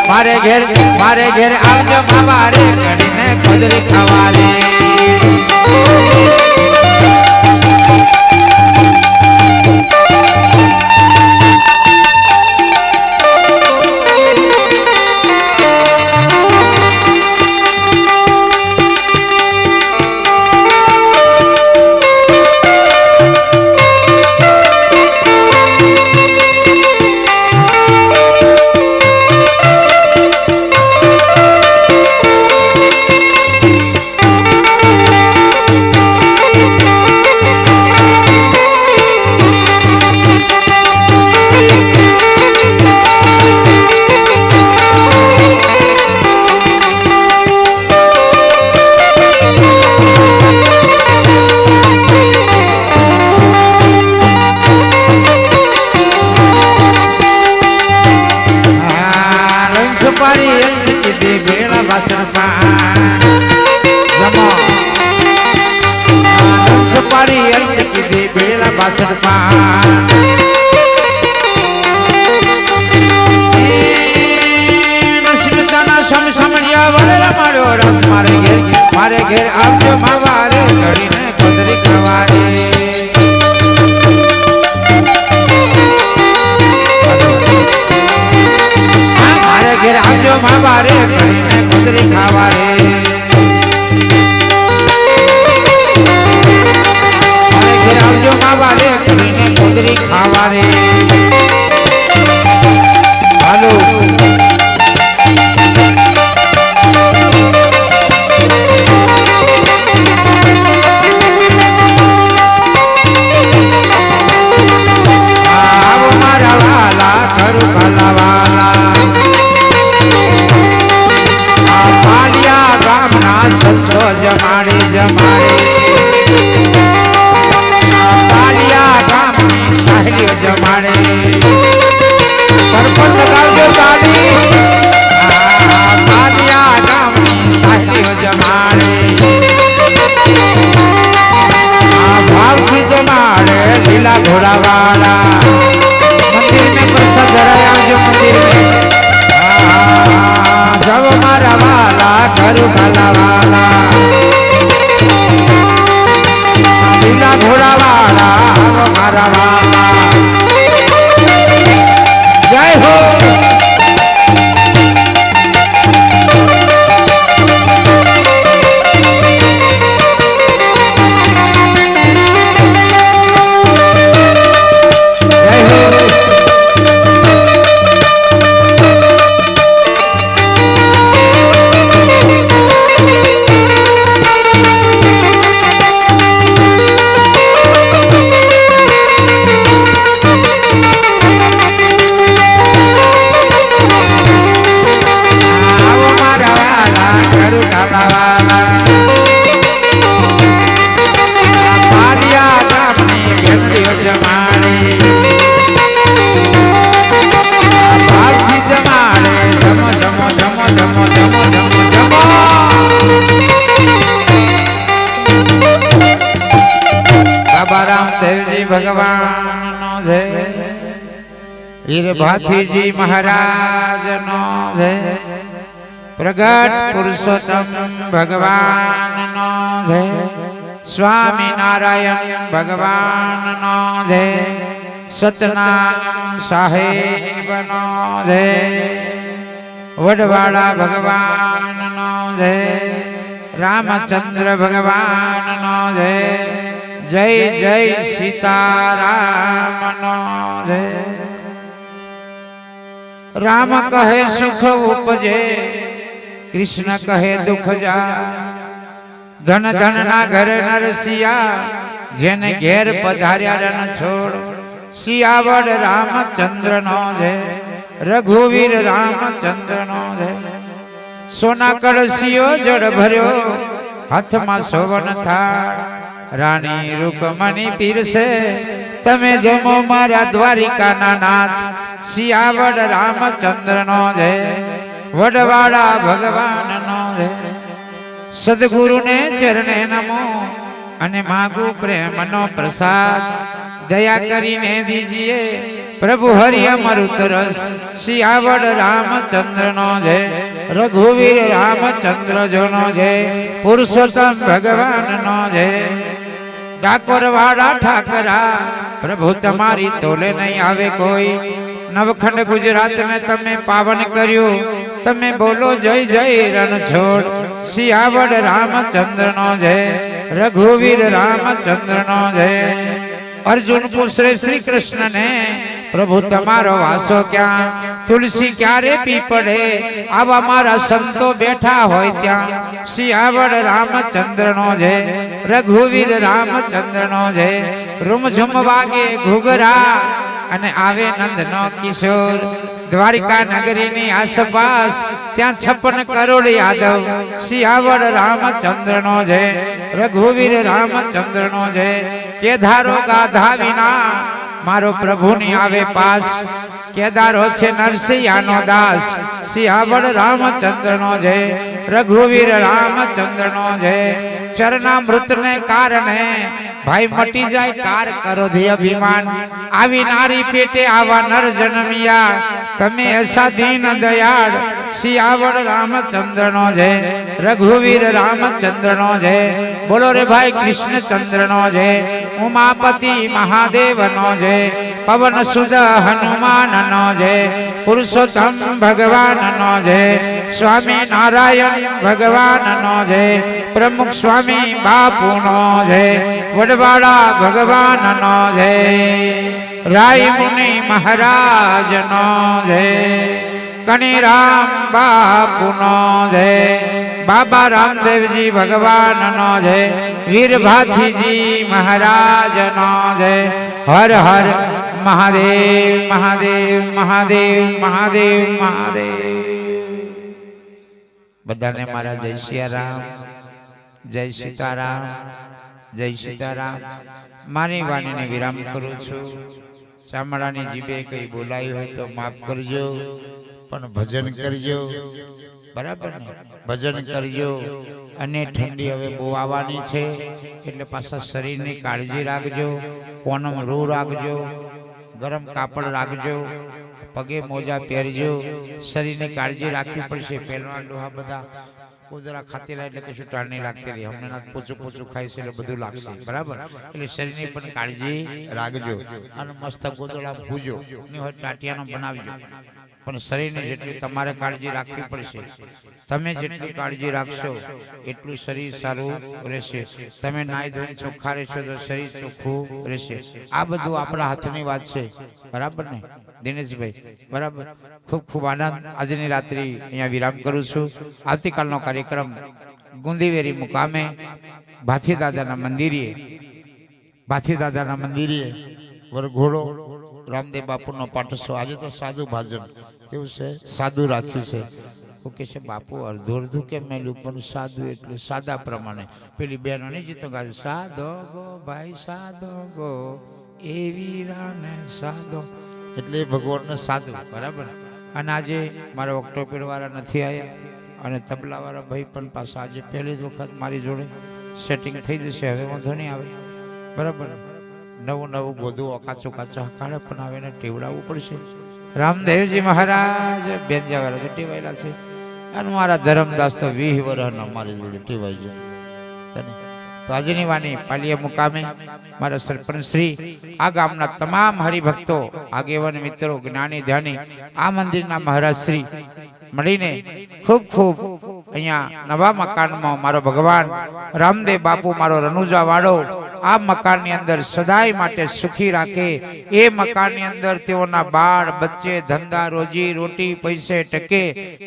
मारे घेर आवजो मारे घड़ीने कोदरी खावारी मारे घेर आवजो मावा रे घड़ी ने कोदरी સવારે મારે ઘેર આવજો મા બારે કરીને કુદરી ખાવા રે મારે ઘેર આવજો મા બારે કરીને કુદરી ખાવા રે હાલો જમાડે જમાડે પાલિયા ગામની સાહેલીઓ જમાડે સરપંચ ગાવજો તાળી પાલિયા ગામની સાહેલીઓ જમાડે ભાવથી જમાડે લીલા ઘોડાવાળા મંદિર में प्रसाद धराया जो मंदिर में जब मारा वाला करू भला वाला लीला घोड़ा वाला मारा वाला जय हो भगवान नो जय वीर भाथीजी महाराज नो जय प्रगट पुरुषोत्तम भगवान नो जय स्वामी नारायण भगवान नो जय सतनाम साहेब नो जय वडवाड़ा भगवान नो जय रामचंद्र भगवान नो जय जय जय सीताराम नो जय राम कहे सुख उपजे कृष्ण कहे दुख जा धन धन ना घर नरसिया जेने घेर पधार्या रन छोड़ सियावड़ रामचंद्र नो जय रघुवीर रामचंद्र नो जय सोना कड़सियो जड़ भर्यो हाथ में सोवन थाड़ रानी रुकमणी पीर से तमे जमो मारा द्वारिका ना नाथ सियावड़ रामचंद्र नो जय वडवाड़ा भगवान नो जय सदगुरु ने चरणे नमो अने मांगू प्रेम नो प्रसाद दया करीने दीजिए प्रभु हरि अमृत रस सियावड़ रामचंद्र नो जय रघुवीर रामचंद्र जो नो जय पुरुषोत्तम भगवान नो जय डाकोर वाड़ा ठाकरा प्रभु तमारी तोले नहीं आवे कोई नवखंड गुजरात में तमे पावन कर्यो तमे बोलो जय जय रणछोड़ सियावड़ रामचंद्र नो जय रघुवीर रामचंद्र नो जय अर्जुन पूछे श्री कृष्ण ने प्रभु तमारो वासो क्या तुलसी क्यारे पी पड़े आवा मारा संतो बैठा होय त्या सियावड़ रामचंद्र नो जय रघुवीर रामचंद्र नो जय रूम झुम वागे घुघरा अने आवे नंद नो किशोर द्वारिका नगरी नी आसपास त्या 56 करोड़ यादव सियावड़ रामचंद्र नो जय रघुवीर रामचंद्र नो जय केधारो गाधा विना मारो प्रभु नी आवे पास केदारो छे नरसिंह नो दास सियावड़ रामचंद्र नो जय रघुवीर रामचंद्र नो जय चरणामृत ने कारणे भाई मटी जाए कार करो धी अभिमान आवी नारी पेटे आवा नर जन्मिया તમે અસા દીન દયાળ સિયાવર રામચંદ્ર નો જય રઘુવીર રામચંદ્ર નો જય બોલો રે ભાઈ કૃષ્ણચંદ્ર નો જય ઉમાપતિ મહાદેવ નો જય પવન સુદ હનુમાન નો જય પુરુષોત્તમ ભગવાન નો જય સ્વામી નારાયણ ભગવાન નો જય પ્રમુખ સ્વામી બાપુ નો જય વડવાડા ભગવાન નો જય રાય મુનિ મહારાજ નો જય કનીરામ બાપુ નો જય બાબા રામદેવજી ભગવાન નો જય વીરભાથીજી મહારાજ નો જય હર હર મહાદેવ મહાદેવ મહાદેવ મહાદેવ મહાદેવ બધાને મારા જય સિયારામ જય સીતારામ જય સીતારામ મારી વાણીને વિરામ કરું છું ચામડાની જીભે કઈ બોલાયું હોય તો માફ કરજો પણ ભજન કરજો બરાબર ને ભજન કરજો અને ઠંડી હવે બહુ આવવાની છે એટલે પાછા શરીરની કાળજી રાખજો કોનમ રૂ રાખજો ગરમ કાપડ રાખજો પગે મોજા પહેરજો શરીરની કાળજી રાખવી પડશે પહેલા ડોહા બધા ઉદરા ખાતેલા એટલે કશું ટાળ નહીં લાગતી રહી હમણાં પોચું પોચું ખાય છે એટલે બધું લાગશે બરાબર એટલે શરીરની પણ કાળજી રાખજો અને મસ્ત ગોદડા ભૂજો નહીં હોય ટાટિયાનો બનાવજો પણ શરીરની જેટલી તમારે કાળજી રાખવી પડશે તમે જેટલી કાળજી રાખશો એટલું શરીર સારું રહેશે તમે નાઈ ધોઈને ચોખ્ખા રહેશો તો શરીર ચોખ્ખું રહેશે આ બધું આપણા હાથની વાત છે બરાબર ને દિનેશભાઈ બરાબર ખૂબ ખૂબ આનંદ આજની રાત્રિ અહીંયા વિરામ કરું છું આવતીકાલનો કાર્યક્રમ ગુંદીવેરી મુકામે ભાથી દાદાના મંદિરે વરઘોડો રામદેવ બાપુનો પાઠસો આજે તો સાદું ભાજન કેવું છે સાદું રાખ્યું છે ઓકે છે બાપુ અડધું કેમ મેલ્યું પણ સાદું એટલે સાદા પ્રમાણે પેલી બહેનો નહીં જીતો ગાય સાદો ગો ભાઈ સાદો ગો એવી રાને સાદો એટલે ભગવાનને સાદું બરાબર અને આજે મારા ઓક્ટોપેડ વાળા નથી આવ્યા અને તબલા વાળા ભાઈ પણ પાછા આજે પહેલી જ વખત મારી જોડે સેટિંગ થઈ જશે હવે વાંધો નહીં આવે બરાબર નવું ગોધું કાચો કાળે પણ આવે ને ટેવડાવવું પડશે રામદેવજી મહારાજ બેનજાવાળા તો ટેવાયેલા છે અને મારા ધરમદાસ તો 20 વર્ષ અમારી જોડે ટેવાઈ જાય તો આજની વાણી પાલિયા મુકામે મારા સરપંચ શ્રી આ ગામના તમામ હરિભક્તો આગેવાન મિત્રો જ્ઞાની ધ્યાની આ મંદિરના મહારાજ શ્રી મળીને ખૂબ અહીંયા નવા મકાનમાં મારો ભગવાન રામદેવ બાપુ મારો રનુજા વાળો આ મકાનની અંદર સદાય માટે સુખી રાખે એ મકાનની અંદર તેઓના બાળ બચ્ચે ધંધા રોજી રોટી પૈસે ટકે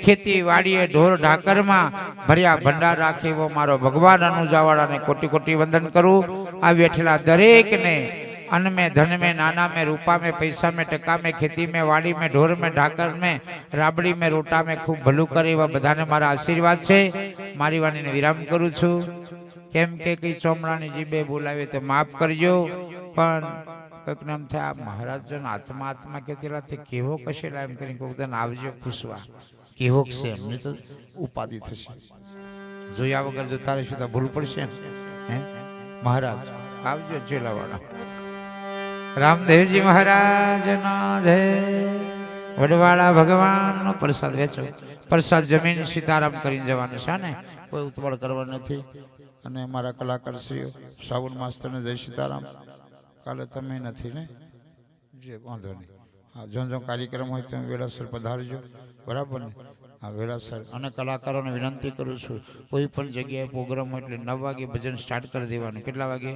ખેતી વાડીએ ઢોર ઢાકરમાં ભર્યા ભંડાર રાખે એવો મારો ભગવાન રનુજાવાળાને કોટી કોટી વંદન કરું આ બેઠેલા દરેકને अन्न में धन में नाना में रूपा में पैसा में टका में खेती में वाड़ी में ढोर में ढाकर में राबड़ी में रोटा में खूब भलू करे एवा बधाने मारा आशीर्वाद छे। मारी वाणी ने विराम करू छू केम के कई चोमड़ानी जीबे बोलावे तो माफ करजो पण कईक नाम थे आ महाराज जन आत्मा आत्मा कहेला थे केवो कशेला एम करीने कोक दिन आवजो खुशवा केवो छे एमने तो उपाधि थशे जोया वगर जता रहेशो तो भूल पड़शे हैं महाराज आवजो चेलावाड़ा रामदेव जी महाराज ना जय वडवाड़ा भगवान नो प्रसाद वेचो प्रसाद जमीन सीताराम करीने जवानुं छे ने कोई उतवड़ करवा नथी अने अमारा कलाकारश्रीओ श्रावण मास्तर ने जय सीताराम काले तमे नथी ने जे वांधो नहीं हाँ जो जो कार्यक्रम होय तेम वेलासर पधारजो बराबर ने हाँ वेलासर अने कलाकारों ने विनंती करूँ छूँ कोई पण जग्याए प्रोग्राम होय एटले 9 वागे भजन स्टार्ट कर देवानुं केटला वागे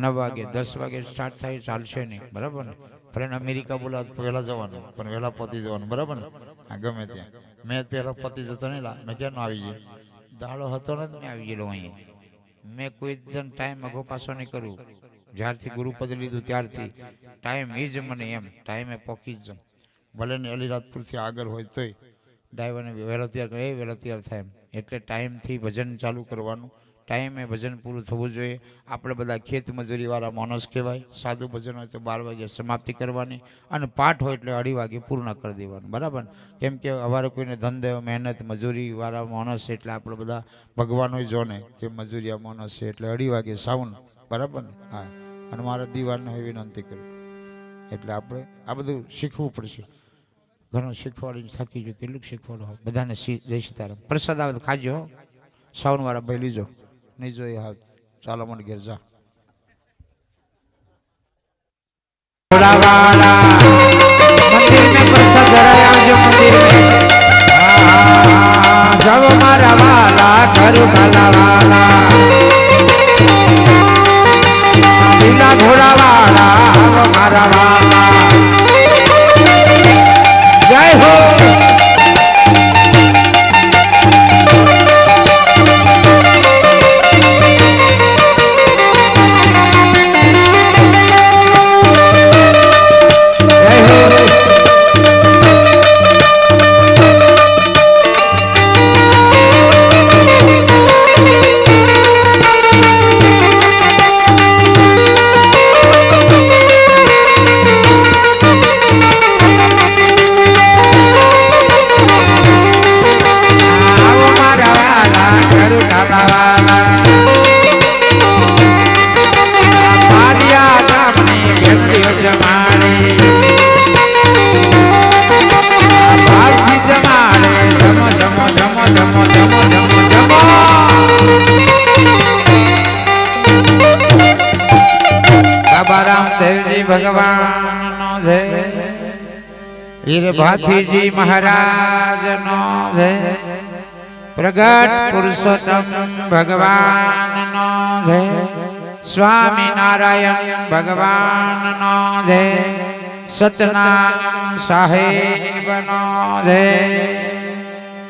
9 वागे 10 वागे स्टार्ट थाय चालशे नहीं बराबर ने भले अमेरिका बोला पहेला जवानुं पण वेला पती जवानुं बराबर ने हाँ गमे त्यां मैं पहेला पती जतो नहीं ला मैं क्यां आवी गयो दाड़ो हतो ने मैं आवी गेलो अहीं मैं कोई दिन टाइम अगो पाछो नहीं करूँ ज्यारथी गुरुपद लीधुं त्यारथी टाइम इज मने एम टाइमे पोकी ज भले ने अलीराजपुर थी आगर होय तोय ड्राइवर ने वेलो तैयार करे वेलो तैयार थाय एटले टाइम थी भजन चालू करवानुं टाइमे भजन पूरुं थवुं जोईए आपणे बधा खेत मजूरी वाळा माणस कहेवाय सादू भजन होय तो 12 वागे समाप्ति करवानी अने पाठ होय एटले 2:30 वागे पूर्ण कर देवानुं बराबर केम के अवारे कोईने धंधे मेहनत मजूरी वाळा माणस एटले आपणे बधा भगवान होय जोने के मजूरिया माणस छे एटले 2:30 वागे सावन बराबर ने हाँ अने मारा दीवाने विनंती करूं एटले आपणे आ बधुं शीखवुं पड़शे ઘણું શીખવાડીને થાકી ગયો, કેટલું શીખવાડો. બધાને જય સીતારામ. પ્રસાદ આવે તો ખાજો, સાવનવાળા ભાઈ લીજો, નહીં જોઈએ હાથ. ચાલો મને ઘેર જા. મંદિર में प्रसाद धराए आवजो, मंदिर में जब मारा वाला करू काला वाला लीला घोड़ा वाला मारा वाला. जय हो. ભગવાન નો જય. વીરભાથીજી મહારાજ નો જય. પ્રગટ પુરુષોત્તમ ભગવાન નો જય. સ્વામી નારાયણ ભગવાન નો જય. સતનામ સાહેબ નો જય.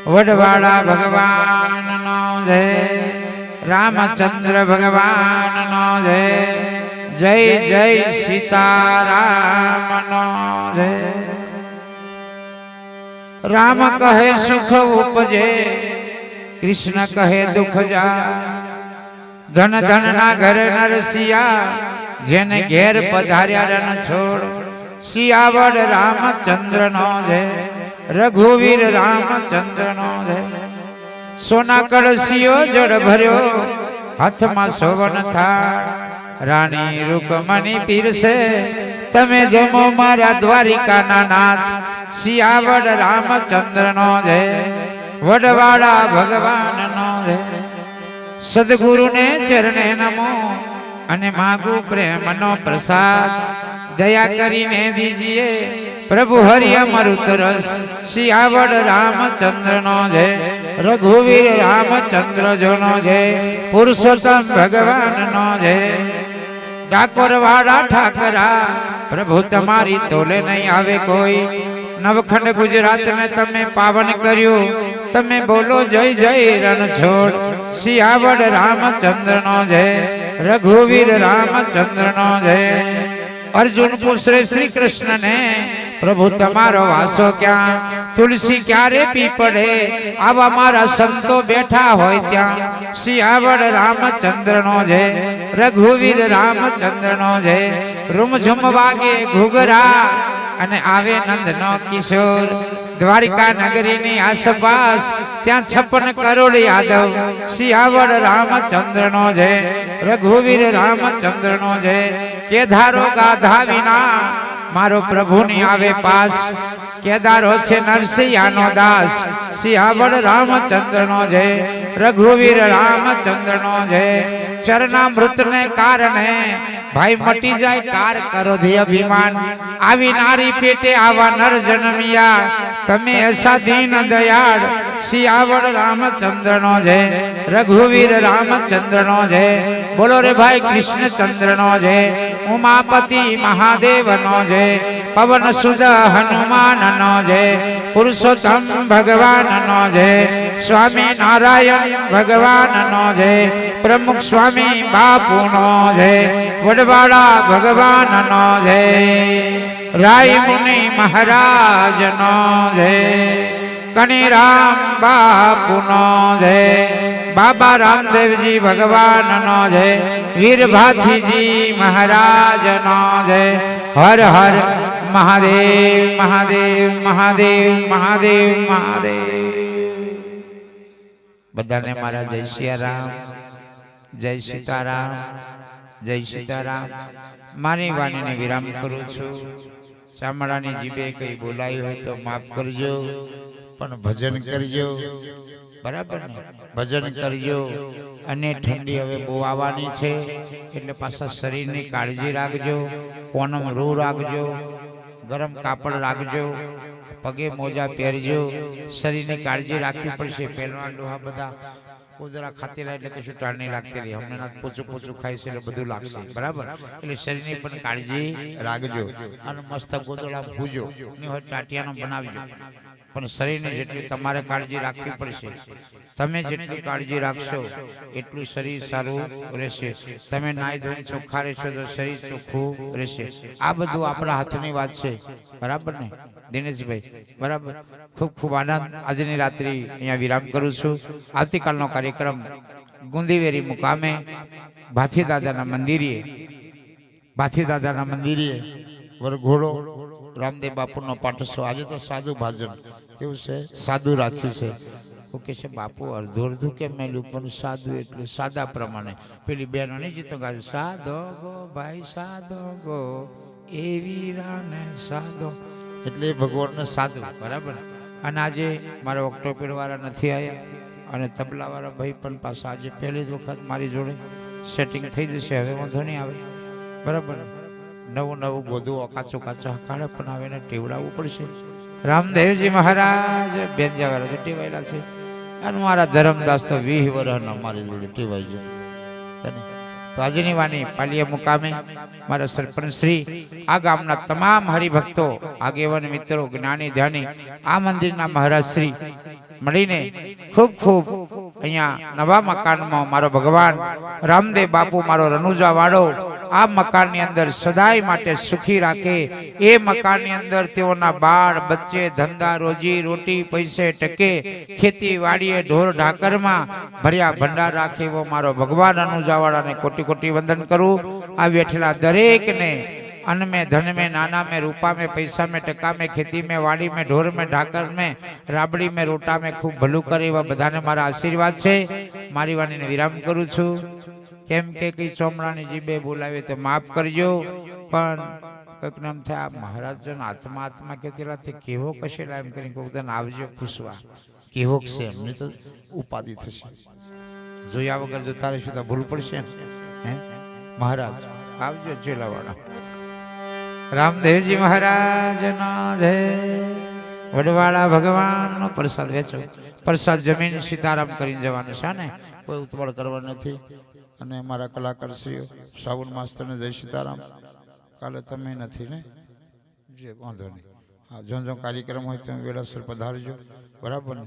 વડવાડા ભગવાન નો જય. રામચંદ્ર ભગવાન નો જય. જય જય સીતારામ નો જય. રામ કહે સુખ ઉપજે, કૃષ્ણ કહે દુઃખ જાય. ધન ધન ના ઘર નરસિયા, જેને ઘેર પધાર્યા રન છોડ. સિયાવડ રામચંદ્ર નો જય. રઘુવીર રામચંદ્ર નો જય. સોના કળશિયો જળ ભર્યો, હાથમાં સોવન થાળ. રાણી રૂકમણી પીરસે, તમે જમો મારા દ્વારિકાના નાથ. સિયાવડ રામચંદ્ર નો જય. વડવાડા ભગવાન નો જય. સદગુરુને ચરણે નમો, અને માગુ પ્રેમનો પ્રસાદ. દયા કરીને દીજીએ પ્રભુ હરિ અમૃત રસ. સિયાવડ રામચંદ્ર નો જય. રઘુવીર રામચંદ્ર જો નો જય. પુરુષોત્તમ ભગવાન નો જય. ડાકોર વાળા ઠાકરા, પ્રભુ તમારી તોલે નહીં આવે કોઈ. નવખંડ ગુજરાત ને તમે પાવન કર્યું, તમે બોલો જય જય રણછોડ. સિયાવડ રામચંદ્ર નો જય. રઘુવીર રામચંદ્ર નો જય. અર્જુન પૂછે શ્રી કૃષ્ણ ને, પ્રભુ તમારો વાસો ક્યાં? તુલસી ક્યારે પી પડે, આવા મારા સંતો બેઠા હોય ત્યાં. સિયાવડ રામચંદ્ર નો જય. રઘુવીર રામચંદ્ર નો જય. રૂમઝુમ વાગે ઘુઘરા, અને આવે નંદ નો કિશોર. દ્વારિકા નગરી ની આસપાસ, ત્યાં 56 કરોડ યાદવ. સિયાવડ રામચંદ્ર નો જય. રઘુવીર રામચંદ્ર નો જય. કેધારો ગાધા વિના, મારો પ્રભુ ની આવે પાસ. કેદારો છે નરસિંહાનો દાસ. સિયાવડ રામચંદ્ર નો જય. રઘુવીર રામચંદ્ર નો જય. ચરણામૃત ને કારણે ભાઈ મટી જાય કાર કરોધી અભિમાન. આવી નારી પેટે આવા નર જન્મિયા, તમે એસા દીન દયાળ. સિયાવડ રામચંદ્ર નો જય. રઘુવીર રામચંદ્ર નો જય. બોલો રે ભાઈ કૃષ્ણચંદ્ર નો જય. ઉમાપતિ મહાદેવ નો જય. પવન સુદ હનુમાન નો જય. પુરુષોત્તમ ભગવાન નો જય. સ્વામી નારાયણ ભગવાન નો જય. પ્રમુખ સ્વામી બાપુ નો જય. વડવાડા ભગવાન નો જય. રાય મુનિ મહારાજ નો જય. કનીરામ બાપુ નો જય. બાબા રામદેવજી ભગવાન નો જય. વીરભાથીજી મહારાજ નો જય. હર હર મહાદેવ મહાદેવ મહાદેવ મહાદેવ મહાદેવ. બધાને મારા જય સિયારામ, જય સીતારામ, જય સીતારામ. મારી વાણીને વિરામ કરું છું. ચામડાની જીભે કઈ બોલાયું હોય તો માફ કરજો, પણ ભજન કરજો, બરાબર ને? ભજન કરજો. અને ઠંડી હવે બહુ આવવાની છે એટલે પાછા શરીરની કાળજી રાખજો. કોનમ રૂ રાખજો, ગરમ કાપડ રાખજો, પગે મોજા પહેરજો. શરીરની કાળજી રાખવી પડશે. પહેલવાન ડોહા બધા કોદરા ખાતેલા એટલે કશું ટાળ નહીં લાગતી રહી. હમણાં પોચું પોચું ખાય છે એટલે બધું લાગશે, બરાબર? એટલે શરીરની પણ કાળજી રાખજો. અને મસ્ત ગોદડા ભૂજો નહીં હોય ટાટિયાનો બનાવજો. પણ શરીરની જેટલી તમારે કાળજી રાખવી પડશે. તમે જેટલી કાળજી રાખશો એટલું શરીર સારું રહેશે. તમે નાઈ ધોઈને ચોખ્ખા રહેશો તો શરીર ચોખ્ખું રહેશે. આ બધું આપણા હાથની વાત છે, બરાબર ને દિનેશભાઈ? બરાબર. ખૂબ ખૂબ આનંદ. આજની રાત્રિ અહીંયા વિરામ કરું છું. આવતીકાલનો કાર્યક્રમ ગુંદીવેરી મુકામે ભાથી દાદાના મંદિરે વરઘોડો રામદેવ બાપુનો પાઠોત્સવ. આજે તો સાદું ભાજન એવું છે, સાદું રાખ્યું છે. ઓકે છે બાપુ અડધું અડધું કેમ મેલ્યું? પણ સાદું એટલે સાદા પ્રમાણે. પેલી બેનો નહીં જીતો ગાય, સાદો ગો ભાઈ સાદો ગો એવી રાને સાદો, એટલે ભગવાનને સાદું, બરાબર? અને આજે મારા ઓક્ટોપેડ વાળા નથી આવ્યા અને તબલા વાળા ભાઈ પણ પાછા આજે પહેલી જ વખત મારી જોડે સેટિંગ થઈ જશે. હવે વાંધો નહીં આવે, બરાબર? નવું નવું ગોધું કાચું કાચું હકાડે પણ આવે ને ટેવડાવવું પડશે. રામદેવજી મહારાજ બેનજા વાળા તો ટેવાયેલા છે અને મારા ધર્મદાસ તો 20 વર્ષના મારી જોડે ટેવાઈ જાય. તો આજની વાણી પાલિયા મુકામે મારા સરપંચ શ્રી, આ ગામના તમામ હરિભક્તો, આગેવાન મિત્રો, જ્ઞાની ધ્યાની, આ મંદિરના મહારાજ શ્રી મળીને ખૂબ ખૂબ અહીંયા નવા મકાનમાં મારો ભગવાન રામદેવ બાપુ મારો રનુજા વાળો આ મકાનની અંદર સદાય માટે સુખી રાખે. એ મકાનની અંદર તેઓના બાળ બચ્ચે ધંધા રોજી રોટી પૈસે ટકે, ખેતી વાડીએ ઢોર ઢાકરમાં ભર્યા ભંડાર રાખે એવો મારો ભગવાન રનુજાવાળાને કોટી કોટી વંદન કરું. આ બેઠેલા દરેકને अन्न में धन में नाना में रूपा में पैसा में टका में खेती में वाड़ी में ढोर में ढाकर में राबड़ी में रोटा में खूब भलू करे एवा बधाने मारा आशीर्वाद छे. मारी वाणी ने विराम करूं छूं. केम के कई चोमड़ानी जीबे बोलावे तो माफ करजो. पण कईक नाम था महाराज जन आत्मा आत्मा कहतेला ते केवो कशेला एम करीने कोक दिन आवजो पूछवा केवोक छे एमने तो उपाधि थशे. जोया वगर जता रहेशो तो भूल पड़शे ने. महाराज आवजो चेलावाड़ा. रामदेवजी महाराज ना जय. वडवाड़ा भगवान नो प्रसाद वेचो. प्रसाद जमीन सीताराम करीने जवानुं छे ने कोई उतवड़ करवा नथी. अने मारा कलाकार श्रीओ श्रावण मास्तर ने जय सीताराम. काले तमे नथी ने जे वांधो नहीं. हाँ जो जो कार्यक्रम होय तो वेलासर पधारजो, बराबर ने?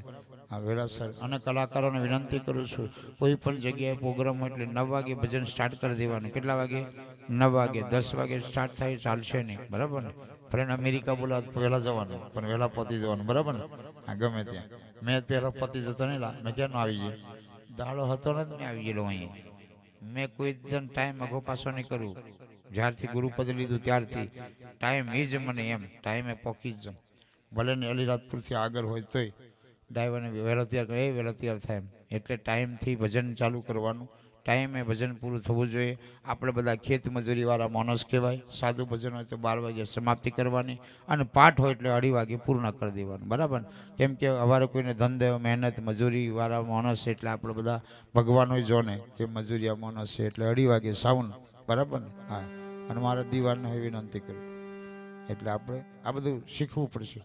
हाँ वेलासर. अने कलाकारों ने विनंती करूँ छूं कोई पण जग्याए प्रोग्राम होय એટલે 9 वागे भजन स्टार्ट कर देवानुं. કેટલા वागे? 9 वागे. 10 वागे स्टार्ट थाय चालशे नहीं, बराबर ने? भले अमेरिका बोला पहला जवानुं पण वेला पती जवानुं, बराबर ने? हाँ गमे त्यां. मैं पहला पती जतो नहीं ला मैं क्यां आवी गयो? दाड़ो हतो ने मैं आवी गेलो अहीं. मैं कोई दिन टाइम अगो पाछो नहीं करूं. ज्यारथी गुरुपद लीधुं त्यारथी टाइम ज मने एम टाइमे पोकी ज भले ने अलीराजपुर थी आगर होय तोय ड्राइवर ने वहेलो तैयार करे वहेलो तैयार थाय एटले टाइम थी भजन चालू करवानुं. टाइमे भजन पूरुं थवुं जोईए. आपणे बधा खेत मजूरी वाळा माणस कहेवाय. सादुं भजन होय तो 12 वागे समाप्ति करवानी अने पाठ होय एटले 2:30 वागे पूर्ण कर देवानुं, बराबर? केम के अवारे कोईने धंधे मेहनत मजूरी वाळा माणस एटले आपणे बधा भगवान होय जोने के मजूरिया माणस छे एटले 2:30 वागे साउन, बराबर ने? हाँ. अने मारा दीवानने विनंती करी एटले आपणे आ बधुं शीखवुं पड़शे.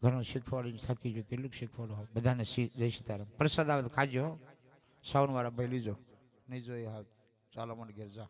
घणुं शीखवाડીને થાકી ગયો. કેટલું શીખવાડો બધાને. જય સીતારામ. પ્રસાદ આવે તો ખાજો. સાવન વાળા ભાઈ લીજો. नहीं जो चालो मन घेर जा.